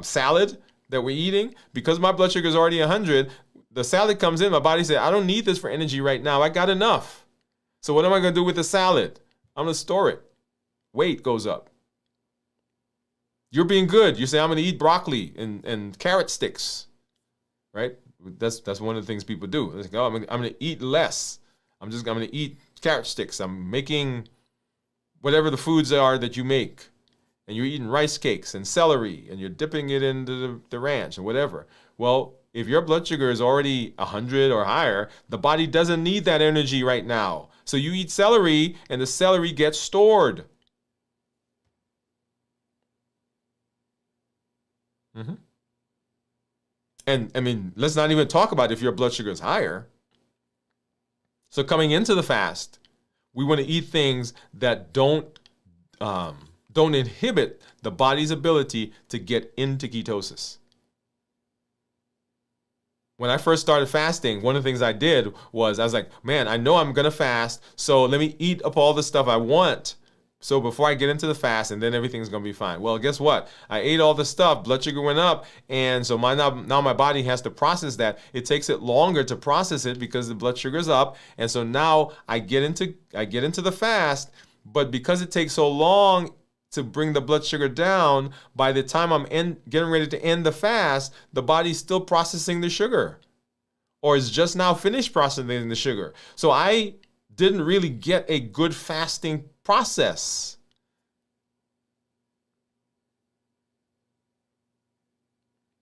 A: salad that we're eating, because my blood sugar is already 100, the salad comes in, my body says, I don't need this for energy right now. I got enough. So what am I going to do with the salad? I'm going to store it. Weight goes up. You're being good. You say, I'm going to eat broccoli and carrot sticks, right? That's one of the things people do. They go, I'm going to eat less. I'm going to eat carrot sticks. I'm making whatever the foods are that you make. And you're eating rice cakes and celery, and you're dipping it into the ranch and whatever. Well, if your blood sugar is already 100 or higher, the body doesn't need that energy right now. So you eat celery, and the celery gets stored. And I mean, let's not even talk about if your blood sugar is higher. So coming into the fast, we want to eat things that don't inhibit the body's ability to get into ketosis. When I first started fasting, one of the things I did was I was like, man, I know I'm going to fast, so let me eat up all the stuff I want. So before I get into the fast, and then everything's going to be fine. Well, guess what? I ate all the stuff, blood sugar went up, and so now my body has to process that. It takes it longer to process it because the blood sugar's up, and so now I get into the fast, but because it takes so long to bring the blood sugar down, by the time I'm getting ready to end the fast, the body's still processing the sugar, or is just now finished processing the sugar. So I didn't really get a good fasting process.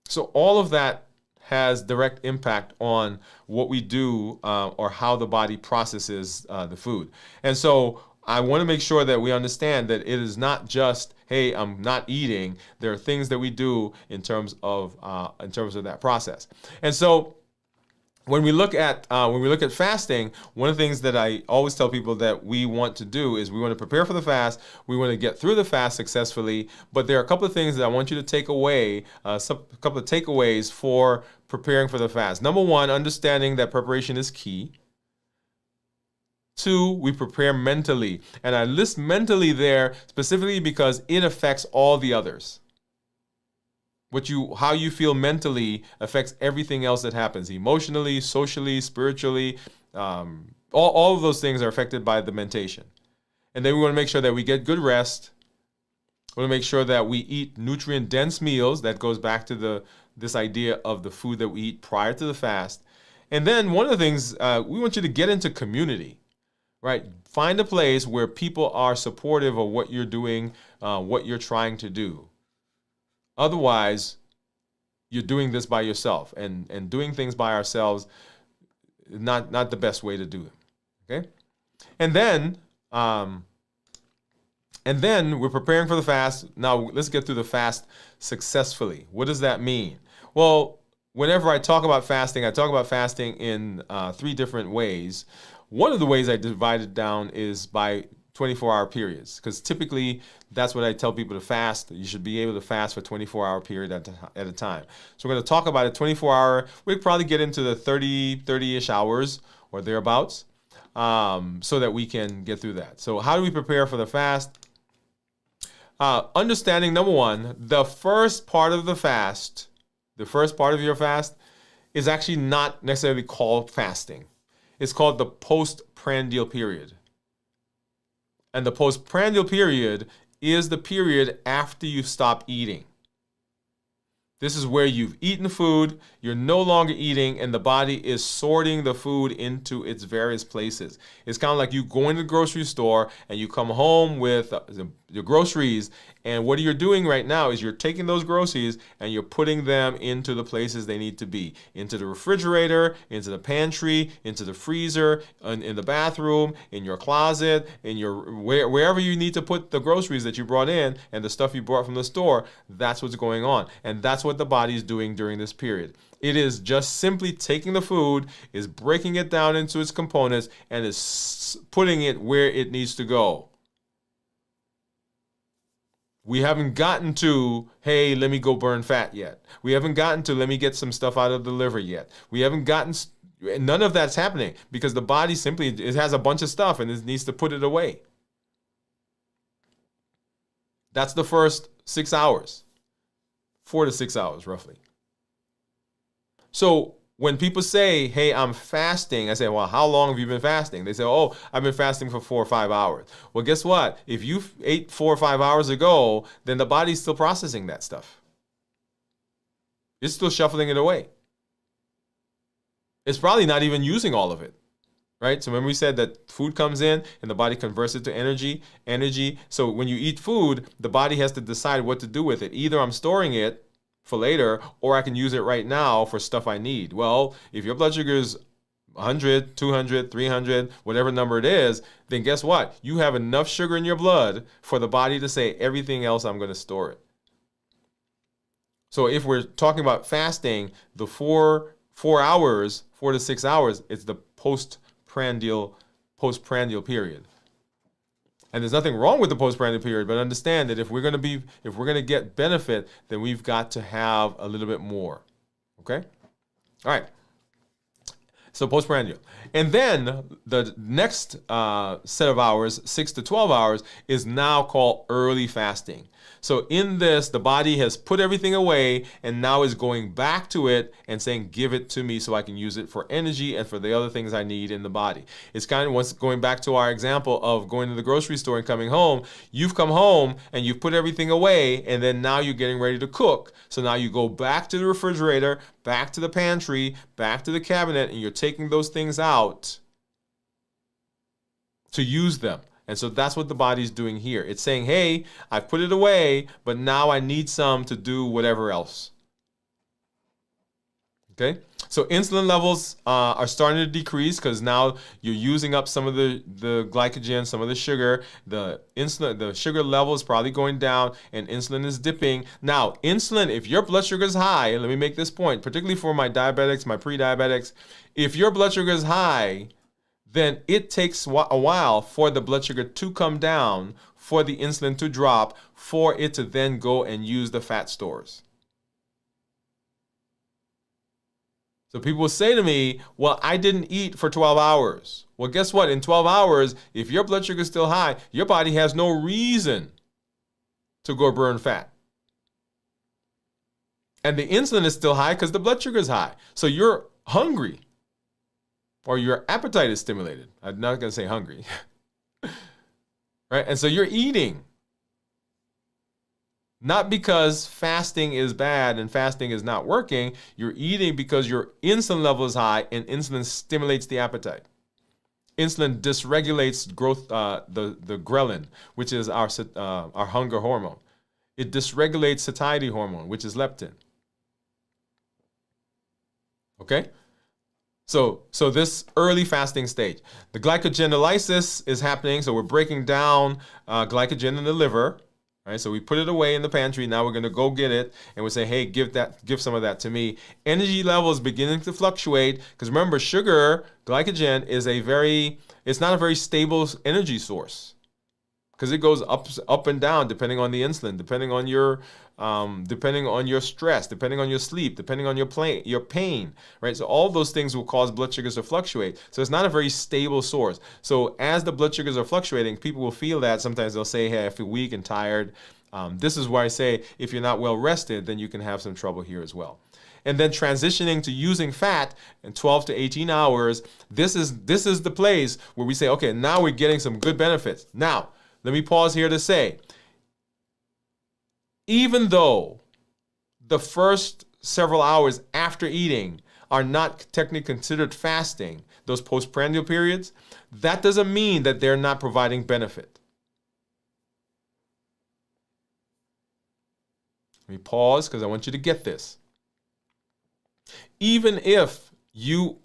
A: So all of that has direct impact on what we do or how the body processes the food. And so I want to make sure that we understand that it is not just, hey, I'm not eating. There are things that we do in terms of that process. And so when we look at fasting, one of the things that I always tell people that we want to do is we want to prepare for the fast. We want to get through the fast successfully. But there are a couple of things that I want you to take away, a couple of takeaways for preparing for the fast. Number one, understanding that preparation is key. Two, we prepare mentally. And I list mentally there specifically because it affects all the others. How you feel mentally affects everything else that happens. Emotionally, socially, spiritually, all of those things are affected by the mentation. And then we want to make sure that we get good rest. We want to make sure that we eat nutrient-dense meals. That goes back to this idea of the food that we eat prior to the fast. And then one of the things, we want you to get into community. Right? Find a place where people are supportive of what you're doing, what you're trying to do. Otherwise, you're doing this by yourself, and doing things by ourselves is not the best way to do it. Okay? And then we're preparing for the fast. Now let's get through the fast successfully. What does that mean? Well, whenever I talk about fasting in 3 different ways. One of the ways I divide it down is by 24-hour periods, because typically that's what I tell people to fast. You should be able to fast for 24-hour period at a time. So we're going to talk about a 24-hour. We'll probably get into the 30-ish hours or thereabouts, so that we can get through that. So how do we prepare for the fast? Understanding, number one, the first part of your fast is actually not necessarily called fasting. It's called the postprandial period. And the postprandial period is the period after you stop eating. This is where you've eaten food, you're no longer eating, and the body is sorting the food into its various places. It's kind of like you go into the grocery store and you come home with your groceries, and what you're doing right now is you're taking those groceries and you're putting them into the places they need to be. Into the refrigerator, into the pantry, into the freezer, in the bathroom, in your closet, in wherever you need to put the groceries that you brought in and the stuff you brought from the store. That's what's going on. And that's what the body is doing during this period. It is just simply taking the food, is breaking it down into its components, and is putting it where it needs to go. We haven't gotten to, hey, let me go burn fat yet. We haven't gotten to, let me get some stuff out of the liver yet. We haven't gotten, none of that's happening because the body simply, it has a bunch of stuff and it needs to put it away. That's the first 6 hours, 4 to 6 hours roughly. So when people say, hey, I'm fasting, I say, well, how long have you been fasting? They say, oh, I've been fasting for 4 or 5 hours. Well, guess what? If you ate 4 or 5 hours ago, then the body's still processing that stuff. It's still shuffling it away. It's probably not even using all of it, right? So remember we said that food comes in and the body converts it to energy. So when you eat food, the body has to decide what to do with it. Either I'm storing it for later, or I can use it right now for stuff I need. Well, if your blood sugar is 100, 200, 300, whatever number it is, then guess what? You have enough sugar in your blood for the body to say, everything else, I'm going to store it. So if we're talking about fasting, the 4 to 6 hours, it's the postprandial period. And there's nothing wrong with the postprandial period, but understand that if we're going to get benefit, then we've got to have a little bit more. Okay? All right. So postprandial. And then the next set of hours, 6 to 12 hours, is now called early fasting. So in this, the body has put everything away and now is going back to it and saying, give it to me so I can use it for energy and for the other things I need in the body. It's kind of going back to our example of going to the grocery store and coming home. You've come home and you've put everything away, and then now you're getting ready to cook. So now you go back to the refrigerator, back to the pantry, back to the cabinet, and you're taking those things out to use them. And so that's what the body's doing here. It's saying, hey, I put it away, but now I need some to do whatever else. Okay? So insulin levels are starting to decrease because now you're using up some of the glycogen, some of the sugar. The sugar level is probably going down, and insulin is dipping. Now, insulin, if your blood sugar is high, and let me make this point, particularly for my diabetics, my pre-diabetics, if your blood sugar is high, then it takes a while for the blood sugar to come down, for the insulin to drop, for it to then go and use the fat stores. So people will say to me, well, I didn't eat for 12 hours. Well, guess what? In 12 hours, if your blood sugar is still high, your body has no reason to go burn fat. And the insulin is still high because the blood sugar is high. So you're hungry, or your appetite is stimulated. I'm not going to say hungry. Right? And so you're eating. Not because fasting is bad and fasting is not working. You're eating because your insulin level is high, and insulin stimulates the appetite. Insulin dysregulates growth, the ghrelin, which is our hunger hormone. It dysregulates satiety hormone, which is leptin. Okay? So this early fasting stage, the glycogenolysis is happening. So we're breaking down glycogen in the liver. Right, so we put it away in the pantry. Now we're going to go get it, and we say, hey, give some of that to me. Energy levels beginning to fluctuate, because remember, sugar, glycogen, it's not a very stable energy source, because it goes up and down depending on the insulin, depending on your stress, depending on your sleep, depending on your pain, right? So all those things will cause blood sugars to fluctuate. So it's not a very stable source. So as the blood sugars are fluctuating, people will feel that. Sometimes they'll say, hey, I feel weak and tired. This is why I say if you're not well rested, then you can have some trouble here as well. And then transitioning to using fat in 12 to 18 hours, this is the place where we say, okay, now we're getting some good benefits. Now, let me pause here to say, even though the first several hours after eating are not technically considered fasting, those postprandial periods, that doesn't mean that they're not providing benefit. Let me pause because I want you to get this. Even if you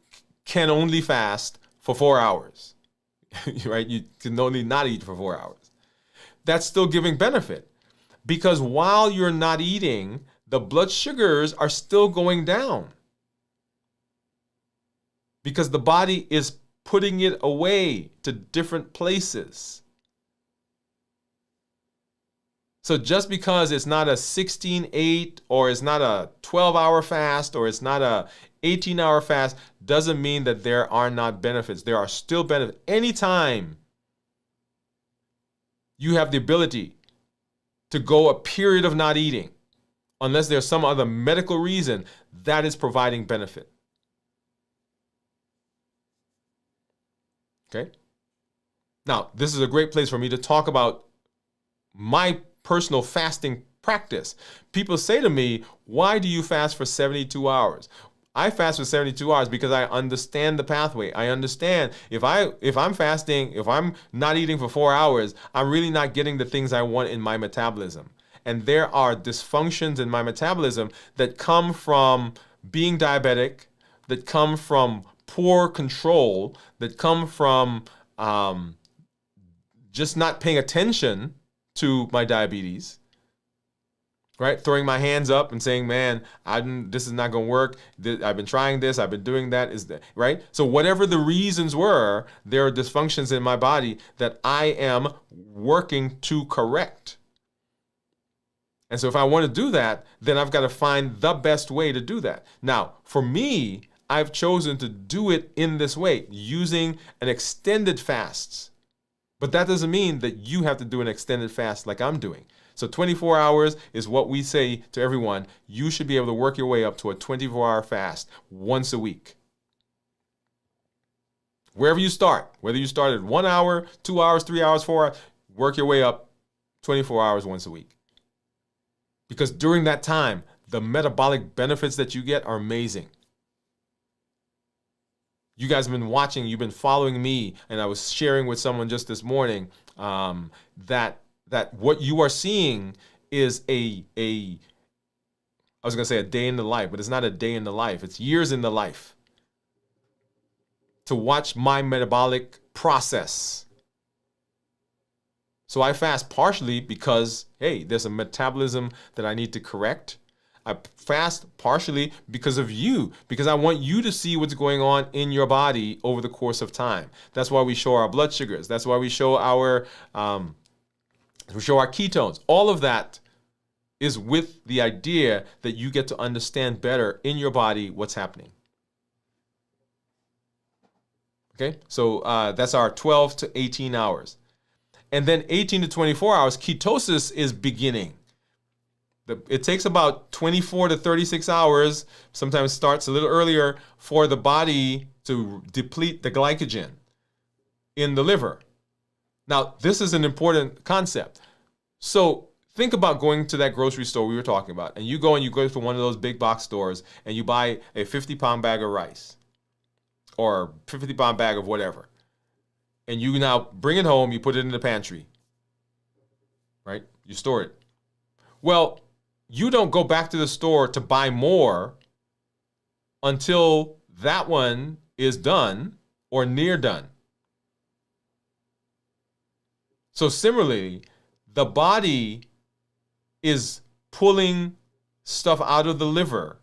A: can only fast for 4 hours, right? You can only not eat for 4 hours. That's still giving benefit. Because while you're not eating, the blood sugars are still going down. Because the body is putting it away to different places. So just because it's not a 16-8 or it's not a 12-hour fast or it's not a 18-hour fast doesn't mean that there are not benefits. There are still benefits. Anytime you have the ability to go a period of not eating, unless there's some other medical reason, that is providing benefit. Okay? Now, this is a great place for me to talk about my personal fasting practice. People say to me, why do you fast for 72 hours? I fast for 72 hours because I understand the pathway. I understand if I'm fasting, if I'm not eating for 4 hours, I'm really not getting the things I want in my metabolism. And there are dysfunctions in my metabolism that come from being diabetic, that come from poor control, that come from just not paying attention to my diabetes. Right? Throwing my hands up and saying, man, this is not going to work. I've been trying this. I've been doing that. Right? So whatever the reasons were, there are dysfunctions in my body that I am working to correct. And so if I want to do that, then I've got to find the best way to do that. Now, for me, I've chosen to do it in this way, using an extended fast. But that doesn't mean that you have to do an extended fast like I'm doing. So 24 hours is what we say to everyone. You should be able to work your way up to a 24-hour fast once a week. Wherever you start, whether you start at 1 hour, 2 hours, 3 hours, 4 hours, work your way up 24 hours once a week. Because during that time, the metabolic benefits that you get are amazing. You guys have been watching, you've been following me, and I was sharing with someone just this morning that what you are seeing is a I was going to say a day in the life, but it's not a day in the life. It's years in the life to watch my metabolic process. So I fast partially because, hey, there's a metabolism that I need to correct. I fast partially because of you, because I want you to see what's going on in your body over the course of time. That's why we show our blood sugars. That's why we show our ketones. All of that is with the idea that you get to understand better in your body what's happening. Okay, so that's our 12 to 18 hours. And then 18 to 24 hours, ketosis is beginning. It takes about 24 to 36 hours, sometimes starts a little earlier, for the body to deplete the glycogen in the liver. Now, this is an important concept. So think about going to that grocery store we were talking about, and you go to one of those big box stores and you buy a 50-pound bag of rice or 50-pound bag of whatever. And you now bring it home, you put it in the pantry, right? You store it. Well, you don't go back to the store to buy more until that one is done or near done. So similarly, the body is pulling stuff out of the liver.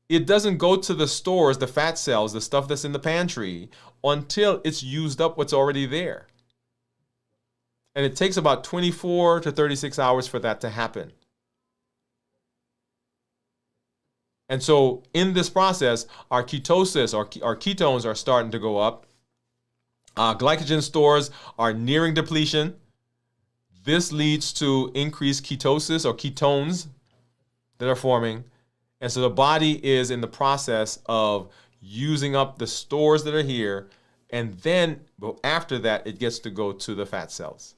A: It doesn't go to the stores, the fat cells, the stuff that's in the pantry, until it's used up what's already there. And it takes about 24 to 36 hours for that to happen. And so in this process, our ketosis, our ketones are starting to go up. Glycogen stores are nearing depletion. This leads to increased ketosis or ketones that are forming. And so the body is in the process of using up the stores that are here. And then after that, it gets to go to the fat cells.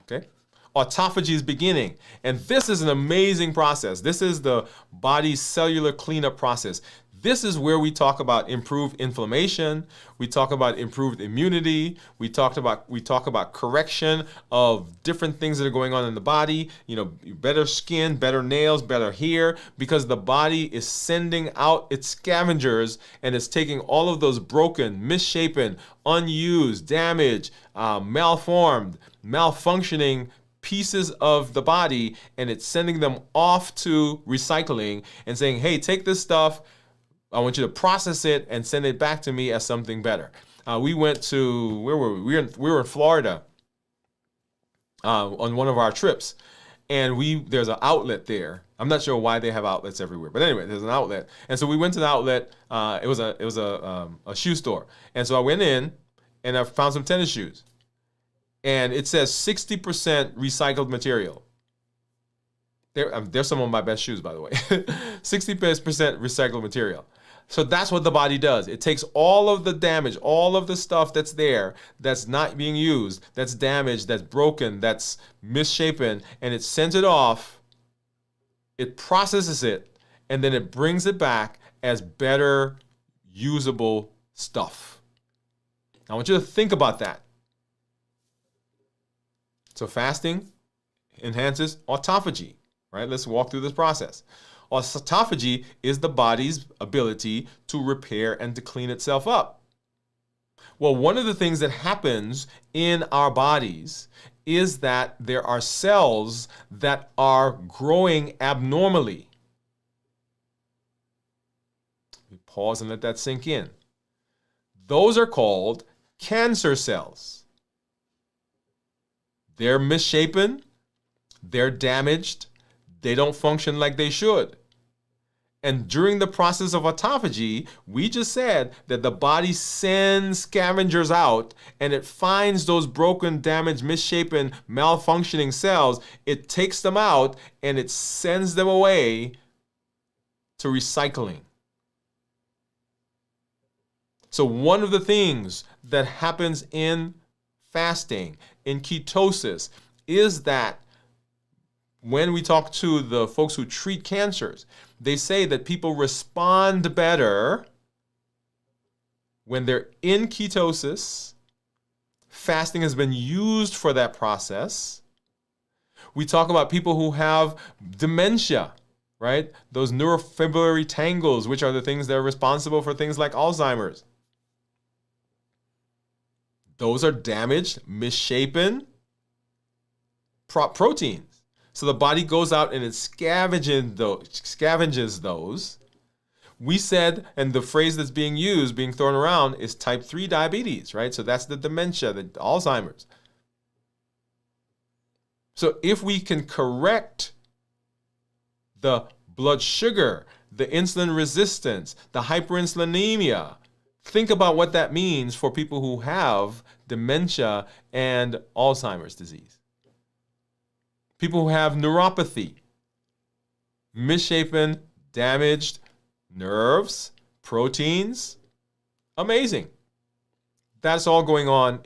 A: Okay? Autophagy is beginning. And this is an amazing process. This is the body's cellular cleanup process. This is where we talk about improved inflammation. We talk about improved immunity. We talk about correction of different things that are going on in the body. You know, better skin, better nails, better hair, because the body is sending out its scavengers and it's taking all of those broken, misshapen, unused, damaged, malformed, malfunctioning pieces of the body, and it's sending them off to recycling and saying, hey, take this stuff. I want you to process it and send it back to me as something better. We went to, where were we? We were in Florida on one of our trips, and there's an outlet there. I'm not sure why they have outlets everywhere, but anyway, there's an outlet. And so we went to the outlet. It was a shoe store, and so I went in and I found some tennis shoes, and it says 60% recycled material. They're some of my best shoes, by the way. 60% recycled material. So that's what the body does. It takes all of the damage, all of the stuff that's there, that's not being used, that's damaged, that's broken, that's misshapen, and it sends it off. It processes it, and then it brings it back as better, usable stuff. I want you to think about that. So fasting enhances autophagy. Right? Let's walk through this process. Autophagy is the body's ability to repair and to clean itself up. Well, one of the things that happens in our bodies is that there are cells that are growing abnormally. We pause and let that sink in. Those are called cancer cells. They're misshapen, they're damaged, they don't function like they should. And during the process of autophagy, we just said that the body sends scavengers out and it finds those broken, damaged, misshapen, malfunctioning cells. It takes them out and it sends them away to recycling. So one of the things that happens in fasting, in ketosis, is that when we talk to the folks who treat cancers, they say that people respond better when they're in ketosis. Fasting has been used for that process. We talk about people who have dementia right? Those neurofibrillary tangles, which are the things that are responsible for things like Alzheimer's. Those are damaged, misshapen proteins. So the body goes out and it scavenges those. We said, and the phrase that's being used, being thrown around, is type 3 diabetes, right? So that's the dementia, the Alzheimer's. So if we can correct the blood sugar, the insulin resistance, the hyperinsulinemia, think about what that means for people who have dementia and Alzheimer's disease. People who have neuropathy, misshapen, damaged nerves, proteins, amazing. That's all going on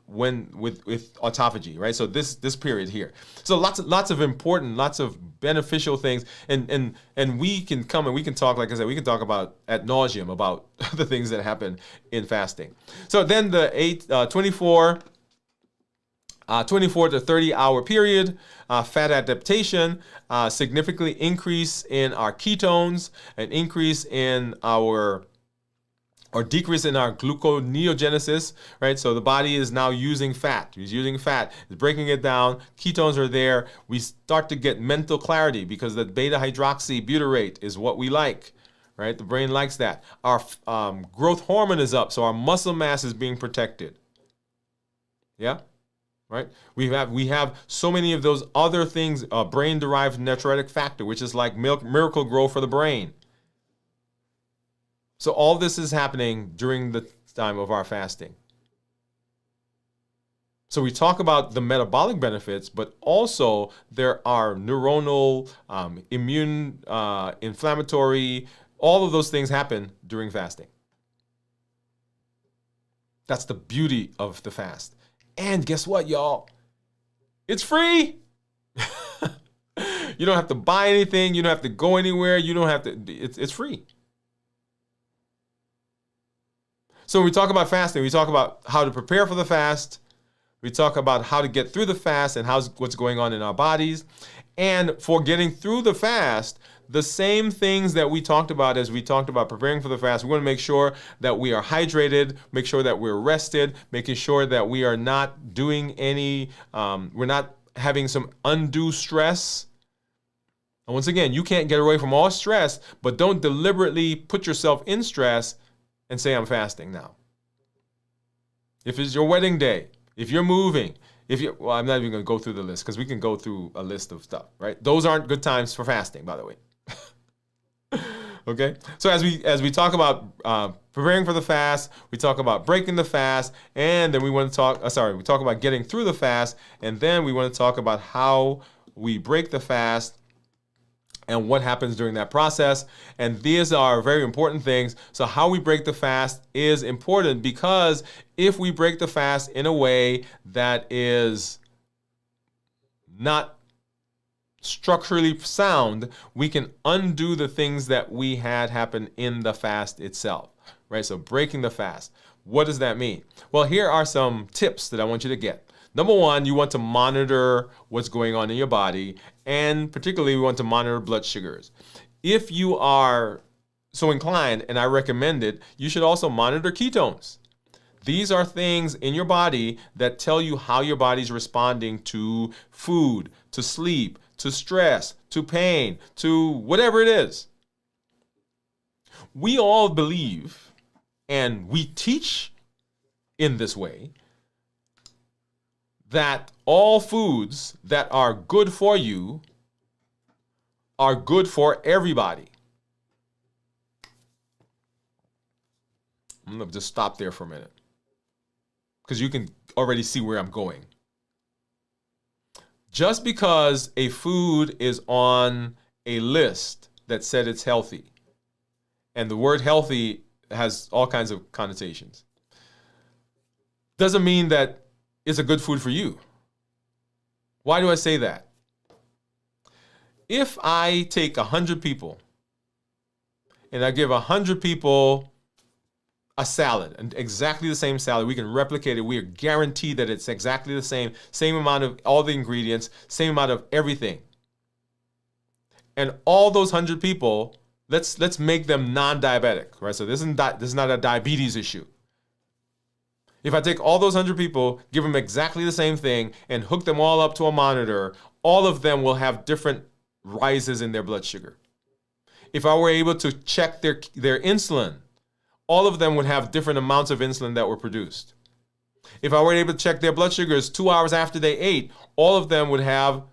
A: with autophagy, right? So this period here. So lots of important, lots of beneficial things, and we can come and we can talk, like I said, we can talk about ad nauseum about the things that happen in fasting. So then the 24 to 30 hour period, fat adaptation, significantly increase in our ketones, an increase in our or decrease in our gluconeogenesis, right? So the body is now using fat. It's using fat. It's breaking it down. Ketones are there. We start to get mental clarity because the beta hydroxybutyrate is what we like, right? The brain likes that. Our growth hormone is up, so our muscle mass is being protected. Yeah, right? We have so many of those other things. Brain-derived natriuretic factor, which is like miracle grow for the brain. So all this is happening during the time of our fasting. So we talk about the metabolic benefits, but also there are neuronal, immune, inflammatory, all of those things happen during fasting. That's the beauty of the fast. And guess what, y'all? It's free. You don't have to buy anything. You don't have to go anywhere. You don't have to, it's free. So when we talk about fasting, we talk about how to prepare for the fast. We talk about how to get through the fast and what's going on in our bodies. And for getting through the fast, the same things that we talked about as we talked about preparing for the fast, we want to make sure that we are hydrated, make sure that we're rested, making sure that we are not doing any, we're not having some undue stress. And once again, you can't get away from all stress, but don't deliberately put yourself in stress and say, I'm fasting now. If it's your wedding day, if you're moving, well, I'm not even going to go through the list because we can go through a list of stuff, right? Those aren't good times for fasting, by the way. Okay? So as we talk about preparing for the fast, we talk about breaking the fast, and then we want to we talk about getting through the fast, and then we want to talk about how we break the fast and what happens during that process. And these are very important things. So how we break the fast is important because if we break the fast in a way that is not structurally sound, we can undo the things that we had happen in the fast itself, right? So breaking the fast. What does that mean? Well, here are some tips that I want you to get. Number one, you want to monitor what's going on in your body, and particularly we want to monitor blood sugars. If you are so inclined, and I recommend it, you should also monitor ketones. These are things in your body that tell you how your body's responding to food, to sleep, to stress, to pain, to whatever it is. We all believe, and we teach in this way, that all foods that are good for you are good for everybody. I'm going to just stop there for a minute because you can already see where I'm going. Just because a food is on a list that said it's healthy, and the word healthy has all kinds of connotations, doesn't mean that it's a good food for you. Why do I say that? If I take 100 people and I give 100 people a salad, and exactly the same salad, we can replicate it. We are guaranteed that it's exactly the same amount of all the ingredients, same amount of everything. And all those 100 people, let's make them non-diabetic, right? So this is not a diabetes issue. If I take all those 100 people, give them exactly the same thing, and hook them all up to a monitor, all of them will have different rises in their blood sugar. If I were able to check their insulin, all of them would have different amounts of insulin that were produced. If I were able to check their blood sugars 2 hours after they ate, all of them would have,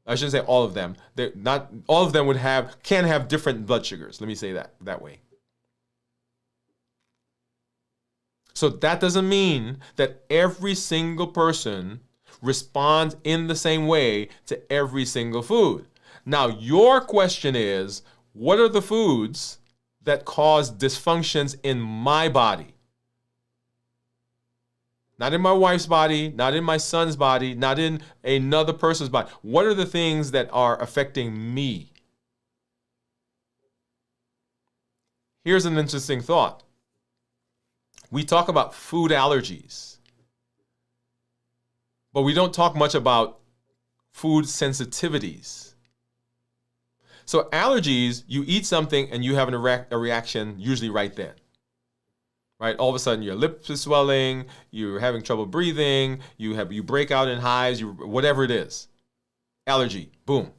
A: I shouldn't say all of them, not all of them can have different blood sugars. Let me say that way. So that doesn't mean that every single person responds in the same way to every single food. Now, your question is, what are the foods that cause dysfunctions in my body? Not in my wife's body, not in my son's body, not in another person's body. What are the things that are affecting me? Here's an interesting thought. We talk about food allergies, but we don't talk much about food sensitivities. So allergies, you eat something and you have a reaction usually right then. Right? All of a sudden your lips are swelling, you're having trouble breathing, you break out in hives, whatever it is. Allergy, boom.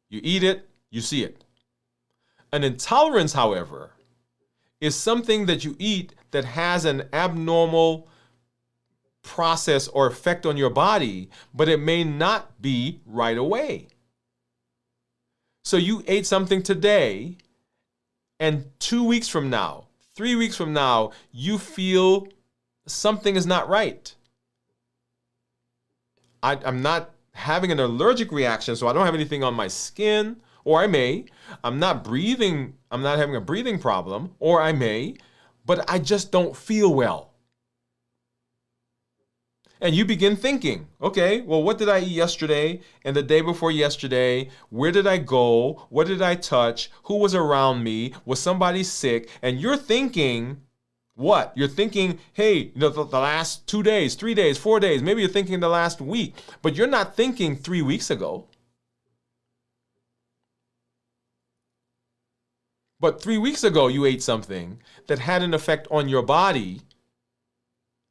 A: You eat it, you see it. An intolerance, however, is something that you eat that has an abnormal process or effect on your body, but it may not be right away. So you ate something today, and 2 weeks from now, 3 weeks from now, you feel something is not right. I'm not having an allergic reaction, so I don't have anything on my skin, or I may. I'm not having a breathing problem, or I may, but I just don't feel well. And you begin thinking, okay, well, what did I eat yesterday and the day before yesterday? Where did I go? What did I touch? Who was around me? Was somebody sick? And you're thinking, what? You're thinking, hey, the last 2 days, 3 days, 4 days, maybe you're thinking the last week, but you're not thinking 3 weeks ago. But 3 weeks ago, you ate something that had an effect on your body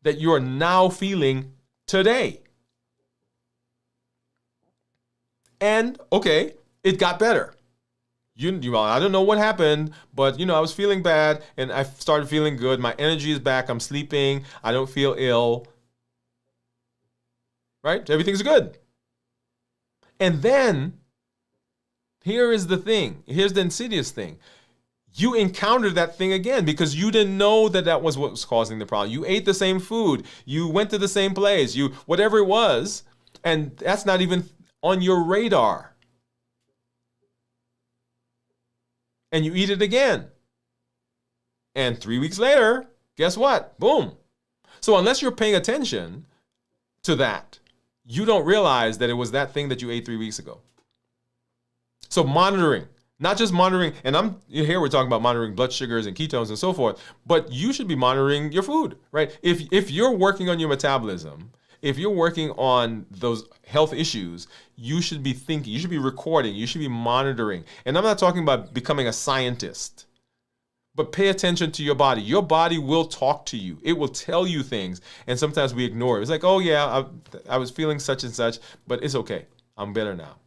A: that you are now feeling today. And, okay, it got better. I don't know what happened, but, I was feeling bad, and I started feeling good. My energy is back. I'm sleeping. I don't feel ill. Right? Everything's good. And then, here is the thing. Here's the insidious thing. You encountered that thing again because you didn't know that was what was causing the problem. You ate the same food. You went to the same place. Whatever it was, and that's not even on your radar. And you eat it again. And 3 weeks later, guess what? Boom. So unless you're paying attention to that, you don't realize that it was that thing that you ate 3 weeks ago. So monitoring. Not just monitoring, and here we're talking about monitoring blood sugars and ketones and so forth, but you should be monitoring your food, right? If you're working on your metabolism, if you're working on those health issues, you should be thinking, you should be recording, you should be monitoring. And I'm not talking about becoming a scientist, but pay attention to your body. Your body will talk to you. It will tell you things, and sometimes we ignore it. It's like, oh yeah, I was feeling such and such, but it's okay. I'm better now.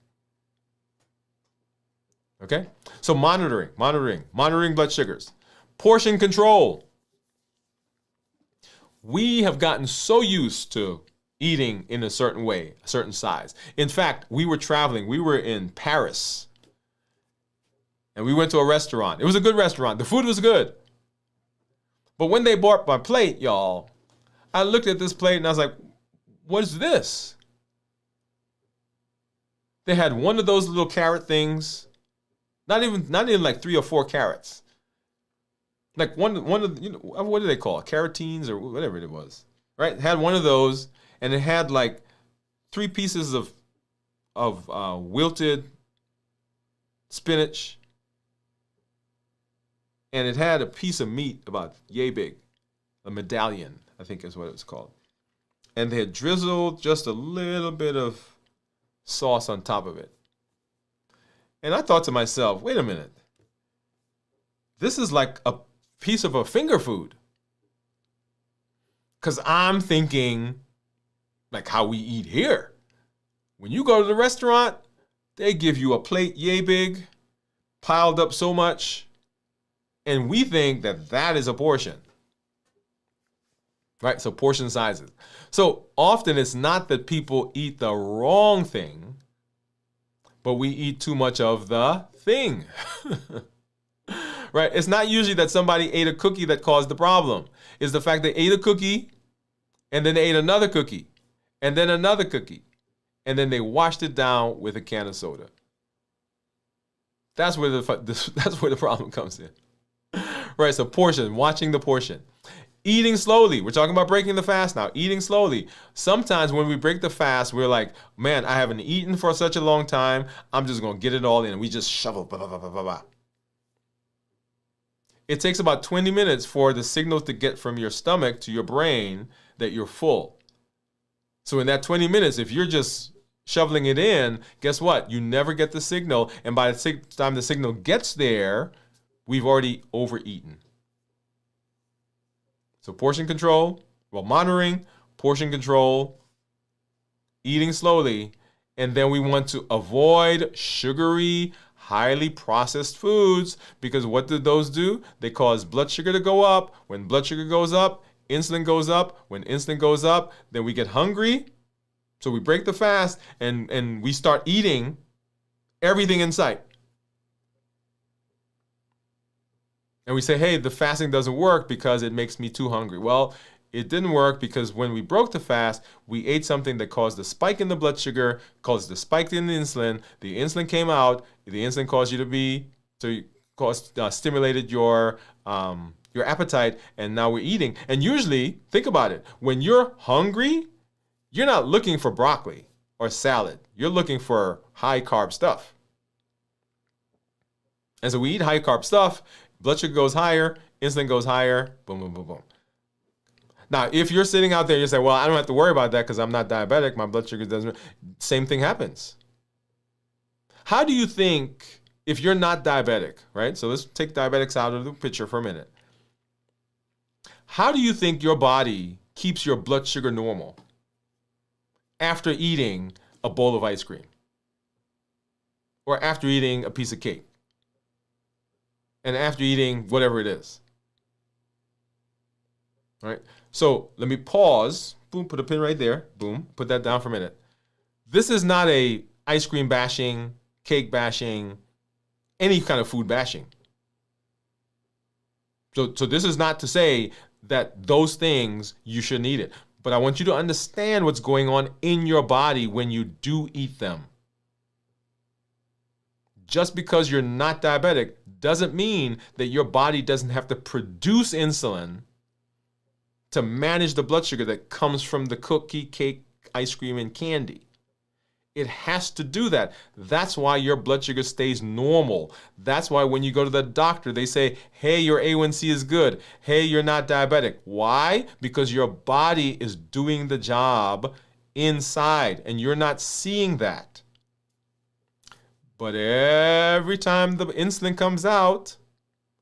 A: Okay? So monitoring blood sugars. Portion control. We have gotten so used to eating in a certain way, a certain size. In fact, we were traveling. We were in Paris. And we went to a restaurant. It was a good restaurant. The food was good. But when they brought my plate, y'all, I looked at this plate and I was like, what is this? They had one of those little carrot things. Not even like 3 or 4 carrots. Like one of what do they call it? Carotines or whatever it was, right? It had one of those, and it had like 3 pieces of wilted spinach, and it had a piece of meat about yay big, a medallion, I think is what it was called, and they had drizzled just a little bit of sauce on top of it. And I thought to myself, wait a minute. This is like a piece of a finger food. Because I'm thinking like how we eat here. When you go to the restaurant, they give you a plate yay big, piled up so much, and we think that that is a portion. Right? So portion sizes. So often it's not that people eat the wrong thing, but we eat too much of the thing. Right? It's not usually that somebody ate a cookie that caused the problem. It's the fact they ate a cookie and then they ate another cookie and then another cookie and then they washed it down with a can of soda. That's where the problem comes in. Right? So portion, watching the portion. Eating slowly. We're talking about breaking the fast now. Eating slowly. Sometimes when we break the fast, we're like, man, I haven't eaten for such a long time. I'm just going to get it all in. And we just shovel. Blah, blah, blah, blah, blah. It takes about 20 minutes for the signals to get from your stomach to your brain that you're full. So in that 20 minutes, if you're just shoveling it in, guess what? You never get the signal. And by the time the signal gets there, we've already overeaten. So portion control, monitoring, portion control, eating slowly, and then we want to avoid sugary, highly processed foods, because what do those do? They cause blood sugar to go up. When blood sugar goes up, insulin goes up. When insulin goes up, then we get hungry. So we break the fast and we start eating everything in sight. And we say, hey, the fasting doesn't work because it makes me too hungry. Well, it didn't work because when we broke the fast, we ate something that caused a spike in the blood sugar, caused a spike in the insulin. The insulin came out. The insulin caused you to be, so you stimulated your appetite, and now we're eating. And usually, think about it, when you're hungry, you're not looking for broccoli or salad. You're looking for high carb stuff. And so we eat high carb stuff. Blood sugar goes higher, insulin goes higher, boom, boom, boom, boom. Now, if you're sitting out there, you say, well, I don't have to worry about that because I'm not diabetic. My blood sugar doesn't. Same thing happens. How do you think, if you're not diabetic, right? So let's take diabetics out of the picture for a minute. How do you think your body keeps your blood sugar normal after eating a bowl of ice cream or after eating a piece of cake? And after eating whatever it is. All right. So let me pause. Boom, put a pin right there. Boom, put that down for a minute. This is not a ice cream bashing, cake bashing, any kind of food bashing. So this is not to say that those things you shouldn't eat it. But I want you to understand what's going on in your body when you do eat them. Just because you're not diabetic doesn't mean that your body doesn't have to produce insulin to manage the blood sugar that comes from the cookie, cake, ice cream, and candy. It has to do that. That's why your blood sugar stays normal. That's why when you go to the doctor, they say, hey, your A1C is good. Hey, you're not diabetic. Why? Because your body is doing the job inside, and you're not seeing that. But every time the insulin comes out,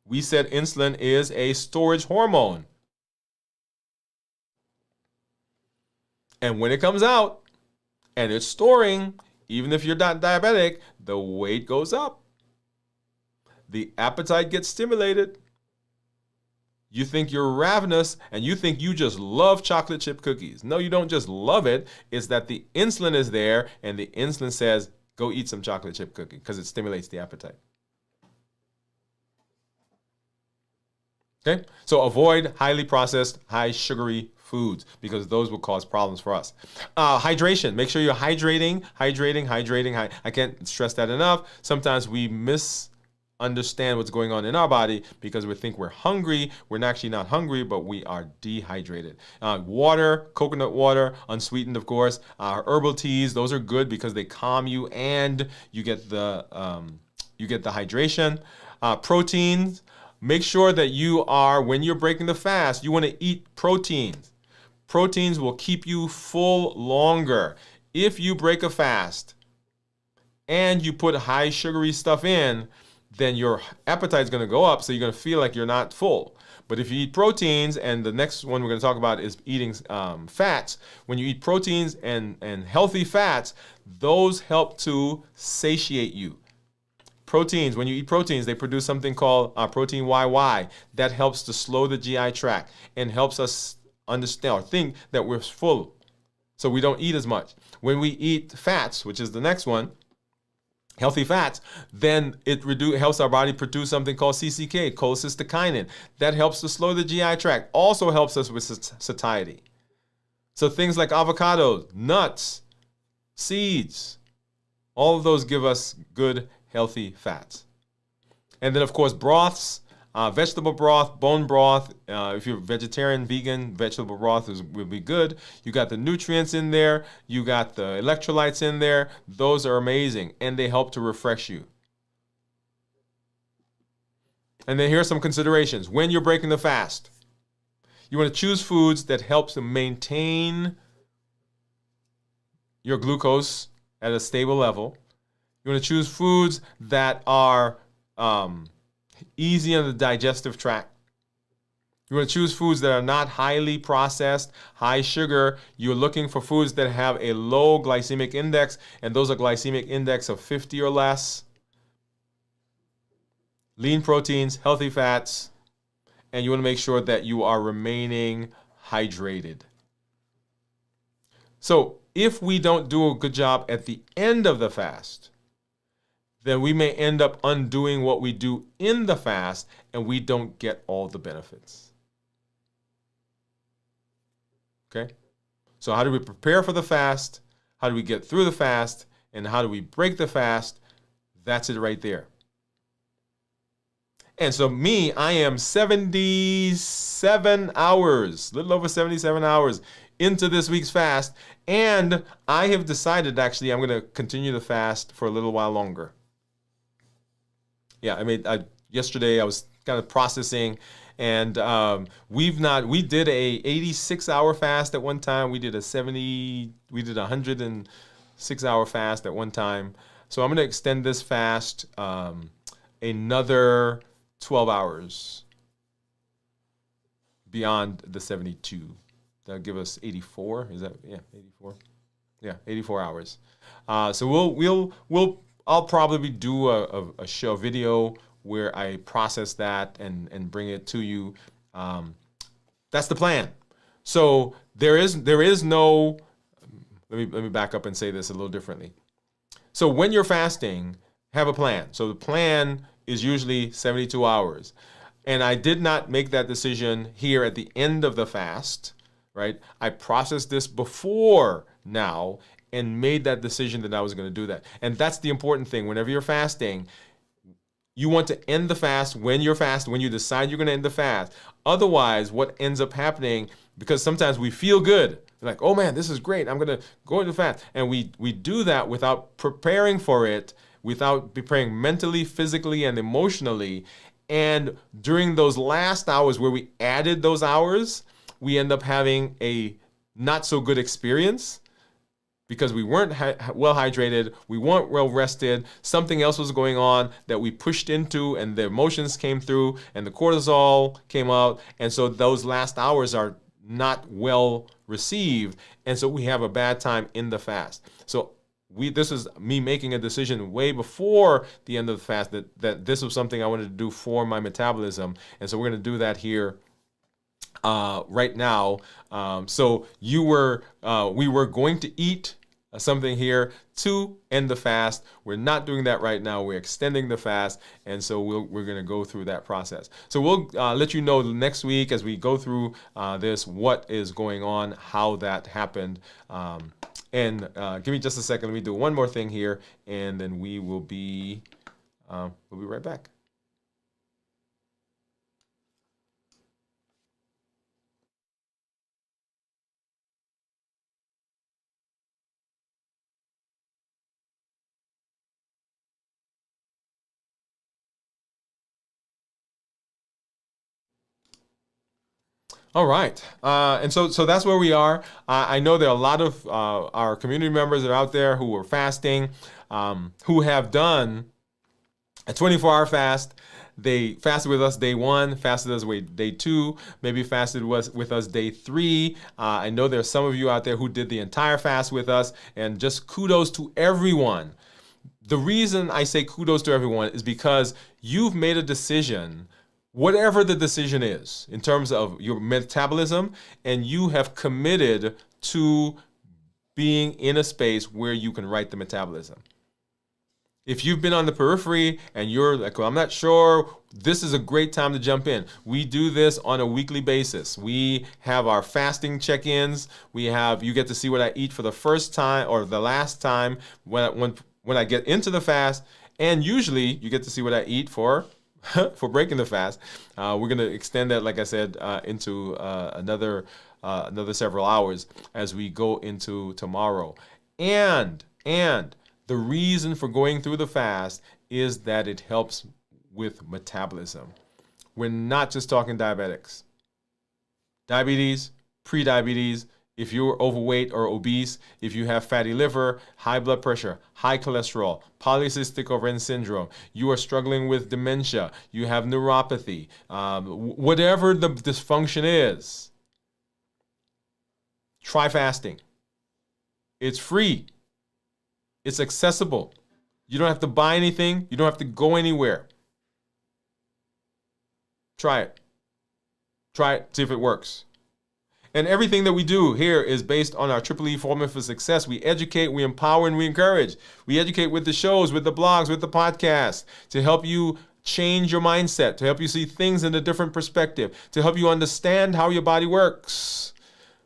A: we said insulin is a storage hormone. And when it comes out and it's storing, even if you're not diabetic, the weight goes up. The appetite gets stimulated. You think you're ravenous and you think you just love chocolate chip cookies. No, you don't just love it. It's that the insulin is there and the insulin says, go eat some chocolate chip cookie because it stimulates the appetite. Okay? So avoid highly processed, high sugary foods because those will cause problems for us. Hydration. Make sure you're hydrating. I can't stress that enough. Sometimes we misunderstand what's going on in our body because we think we're hungry. We're actually not hungry, but we are dehydrated. Water, coconut water, unsweetened, of course. Herbal teas, those are good because they calm you and you get the hydration. Proteins. Make sure that you are, when you're breaking the fast, you want to eat proteins. Proteins will keep you full longer. If you break a fast and you put high sugary stuff in, then your appetite is going to go up, so you're going to feel like you're not full. But if you eat proteins, and the next one we're going to talk about is eating fats, when you eat proteins and healthy fats, those help to satiate you. Proteins, when you eat proteins, they produce something called protein YY that helps to slow the GI tract and helps us understand or think that we're full, so we don't eat as much. When we eat fats, which is the next one, healthy fats, then it helps our body produce something called CCK, cholecystokinin. That helps to slow the GI tract. Also helps us with satiety. So things like avocados, nuts, seeds, all of those give us good, healthy fats. And then, of course, broths, vegetable broth, bone broth. If you're vegetarian, vegan, vegetable broth will be good. You got the nutrients in there. You got the electrolytes in there. Those are amazing, and they help to refresh you. And then here are some considerations. When you're breaking the fast, you want to choose foods that help to maintain your glucose at a stable level. You want to choose foods that are easy on the digestive tract. You want to choose foods that are not highly processed, high sugar. You're looking for foods that have a low glycemic index, and those are glycemic index of 50 or less. Lean proteins, healthy fats, and you want to make sure that you are remaining hydrated. So if we don't do a good job at the end of the fast, then we may end up undoing what we do in the fast, and we don't get all the benefits. Okay? So how do we prepare for the fast? How do we get through the fast? And how do we break the fast? That's it right there. And so I am 77 hours, a little over 77 hours into this week's fast, and I have decided, actually, I'm going to continue the fast for a little while longer. Yeah, yesterday I was kind of processing, and we did a 86-hour fast at one time. We did a 106-hour fast at one time. So I'm going to extend this fast another 12 hours beyond the 72. That'll give us 84. Is that 84? Yeah, 84 hours. So I'll probably do a show video where I process that and bring it to you. That's the plan. So there is no. Let me back up and say this a little differently. So when you're fasting, have a plan. So the plan is usually 72 hours, and I did not make that decision here at the end of the fast. Right? I processed this before now and made that decision that I was going to do that. And that's the important thing. Whenever you're fasting, you want to end the fast when you're fasting, when you decide you're going to end the fast. Otherwise, what ends up happening, because sometimes we feel good, like, oh man, this is great, I'm going to go into fast. And we do that without preparing for it, without preparing mentally, physically, and emotionally. And during those last hours where we added those hours, we end up having a not so good experience because we weren't well hydrated, we weren't well rested, something else was going on that we pushed into, and the emotions came through and the cortisol came out, and so those last hours are not well received, and so we have a bad time in the fast. So this is me making a decision way before the end of the fast that this was something I wanted to do for my metabolism, and so we're going to do that here right now. So we were going to eat something here to end the fast. We're not doing that right now. We're extending the fast, and so we're going to go through that process. So we'll let you know next week as we go through this, what is going on, how that happened. And give me just a second. Let me do one more thing here, and then we'll be right back. All right, and so that's where we are. I know there are a lot of our community members that are out there who are fasting. who have done a 24-hour fast. They fasted with us day 1, fasted with us day 2, maybe fasted with us day 3. I know there's some of you out there who did the entire fast with us, and just kudos to everyone. The reason I say kudos to everyone is because you've made a decision, whatever the decision is, in terms of your metabolism, and you have committed to being in a space where you can right the metabolism. If you've been on the periphery and you're like, well, I'm not sure, this is a great time to jump in. We do this on a weekly basis. We have our fasting check-ins. You get to see what I eat for the first time or the last time when I get into the fast. And usually you get to see what I eat for breaking the fast. We're going to extend that, like I said, into another several hours as we go into tomorrow. And the reason for going through the fast is that it helps with metabolism. We're not just talking diabetics. Diabetes, pre-diabetes, if you're overweight or obese, if you have fatty liver, high blood pressure, high cholesterol, polycystic ovarian syndrome, you are struggling with dementia, you have neuropathy, whatever the dysfunction is, try fasting. It's free. It's accessible. You don't have to buy anything. You don't have to go anywhere. Try it. Try it. See if it works. And everything that we do here is based on our Triple E formula for success. We educate, we empower, and we encourage. We educate with the shows, with the blogs, with the podcasts to help you change your mindset, to help you see things in a different perspective, to help you understand how your body works.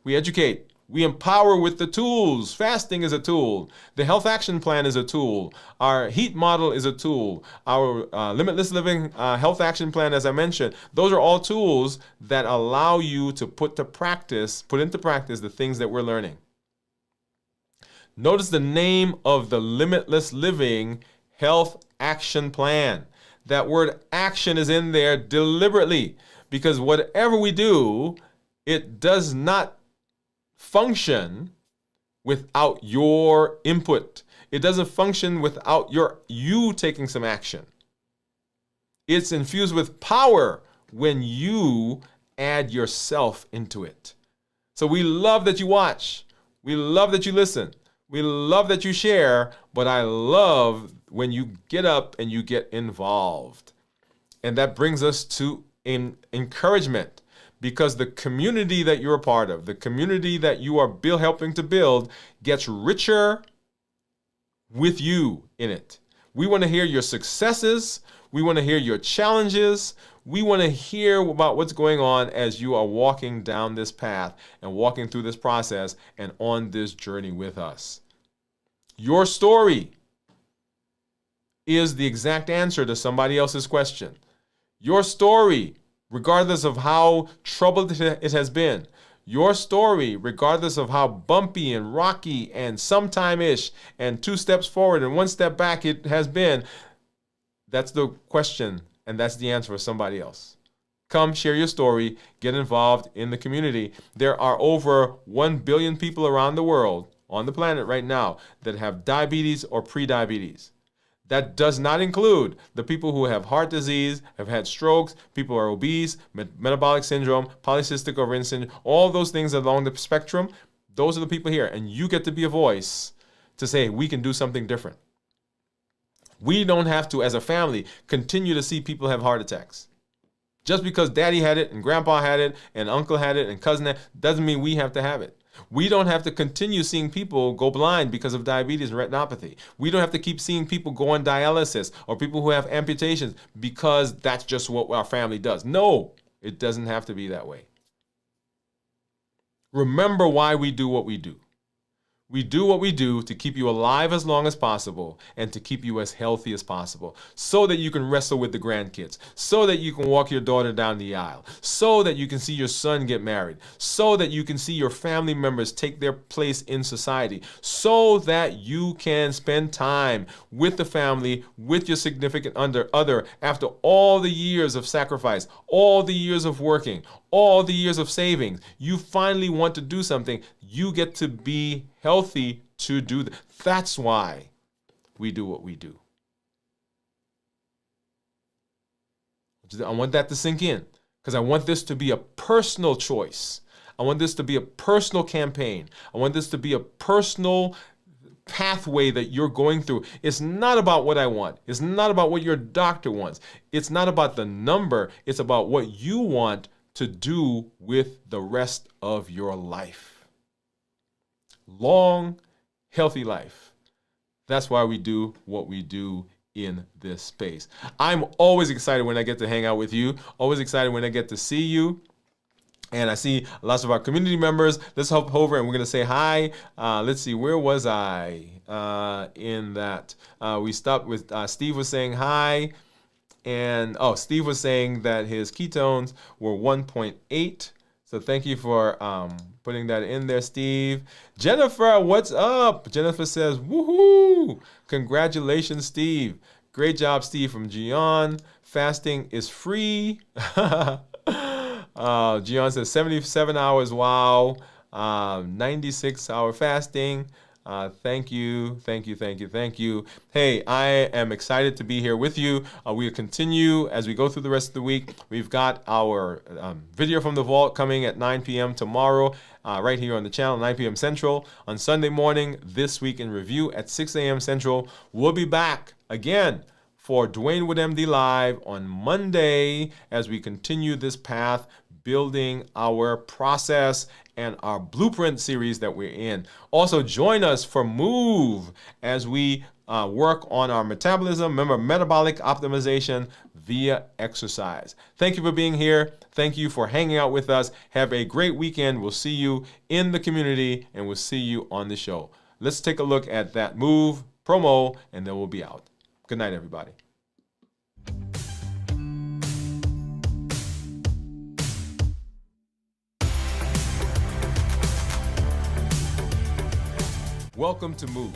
A: We educate. We empower with the tools. Fasting is a tool. The health action plan is a tool. Our heat model is a tool. Our limitless living health action plan, as I mentioned, those are all tools that allow you to put into practice the things that we're learning. Notice the name of the Limitless Living Health Action Plan. That word action is in there deliberately because whatever we do, it does not function without your input. It doesn't function without you taking some action. It's infused with power when you add yourself into it. So we love that you watch. We love that you listen. We love that you share, but I love when you get up and you get involved. And that brings us to encouragement. Because the community that you're a part of, the community that you are helping to build, gets richer with you in it. We want to hear your successes. We want to hear your challenges. We want to hear about what's going on as you are walking down this path and walking through this process and on this journey with us. Your story is the exact answer to somebody else's question. Your story, regardless of how troubled it has been, your story, regardless of how bumpy and rocky and sometime-ish and 2 steps forward and 1 step back it has been, that's the question and that's the answer for somebody else. Come share your story, get involved in the community. There are over 1 billion people around the world, on the planet right now, that have diabetes or pre-diabetes. That does not include the people who have heart disease, have had strokes, people who are obese, metabolic syndrome, polycystic ovarian syndrome, all those things along the spectrum. Those are the people here. And you get to be a voice to say, we can do something different. We don't have to, as a family, continue to see people have heart attacks. Just because daddy had it and grandpa had it and uncle had it and cousin had it, doesn't mean we have to have it. We don't have to continue seeing people go blind because of diabetes and retinopathy. We don't have to keep seeing people go on dialysis or people who have amputations because that's just what our family does. No, it doesn't have to be that way. Remember why we do what we do. We do what we do to keep you alive as long as possible and to keep you as healthy as possible so that you can wrestle with the grandkids, so that you can walk your daughter down the aisle, so that you can see your son get married, so that you can see your family members take their place in society, so that you can spend time with the family, with your significant other after all the years of sacrifice, all the years of working, all the years of savings. You finally want to do something. You get to be healthy to do that. That's why we do what we do. I want that to sink in because I want this to be a personal choice. I want this to be a personal campaign. I want this to be a personal pathway that you're going through. It's not about what I want. It's not about what your doctor wants. It's not about the number. It's about what you want to do with the rest of your life. Long, healthy life. That's why we do what we do in this space. I'm always excited when I get to hang out with you. Always excited when I get to see you. And I see lots of our community members. Let's hop over and we're going to say hi. Let's see, where was I in that? We stopped with Steve was saying hi. And, Steve was saying that his ketones were 1.8. So thank you for putting that in there, Steve. Jennifer, what's up? Jennifer says, woohoo! Congratulations, Steve. Great job, Steve, from Gian. Fasting is free. Gian says 77 hours. Wow. 96-hour fasting. Thank you. Hey, I am excited to be here with you. We'll continue as we go through the rest of the week. We've got our video from the vault coming at 9 p.m. tomorrow, right here on the channel, 9 p.m. Central. On Sunday morning, This Week in Review at 6 a.m. Central. We'll be back again for Dwain Woode MD Live on Monday as we continue this path, building our process and our blueprint series that we're in. Also, join us for Move as we work on our metabolism. Remember, metabolic optimization via exercise. Thank you for being here. Thank you for hanging out with us. Have a great weekend. We'll see you in the community and we'll see you on the show. Let's take a look at that Move promo and then we'll be out. Good night, everybody. Welcome to Move,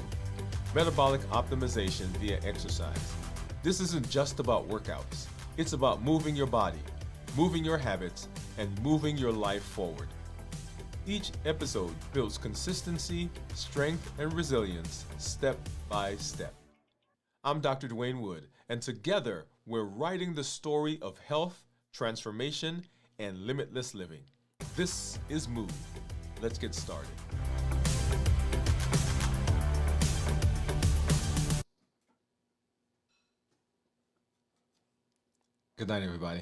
A: metabolic optimization via exercise. This isn't just about workouts. It's about moving your body, moving your habits, and moving your life forward. Each episode builds consistency, strength, and resilience step by step. I'm Dr. Dwain Woode, and together we're writing the story of health, transformation, and limitless living. This is Move. Let's get started. Good night, everybody.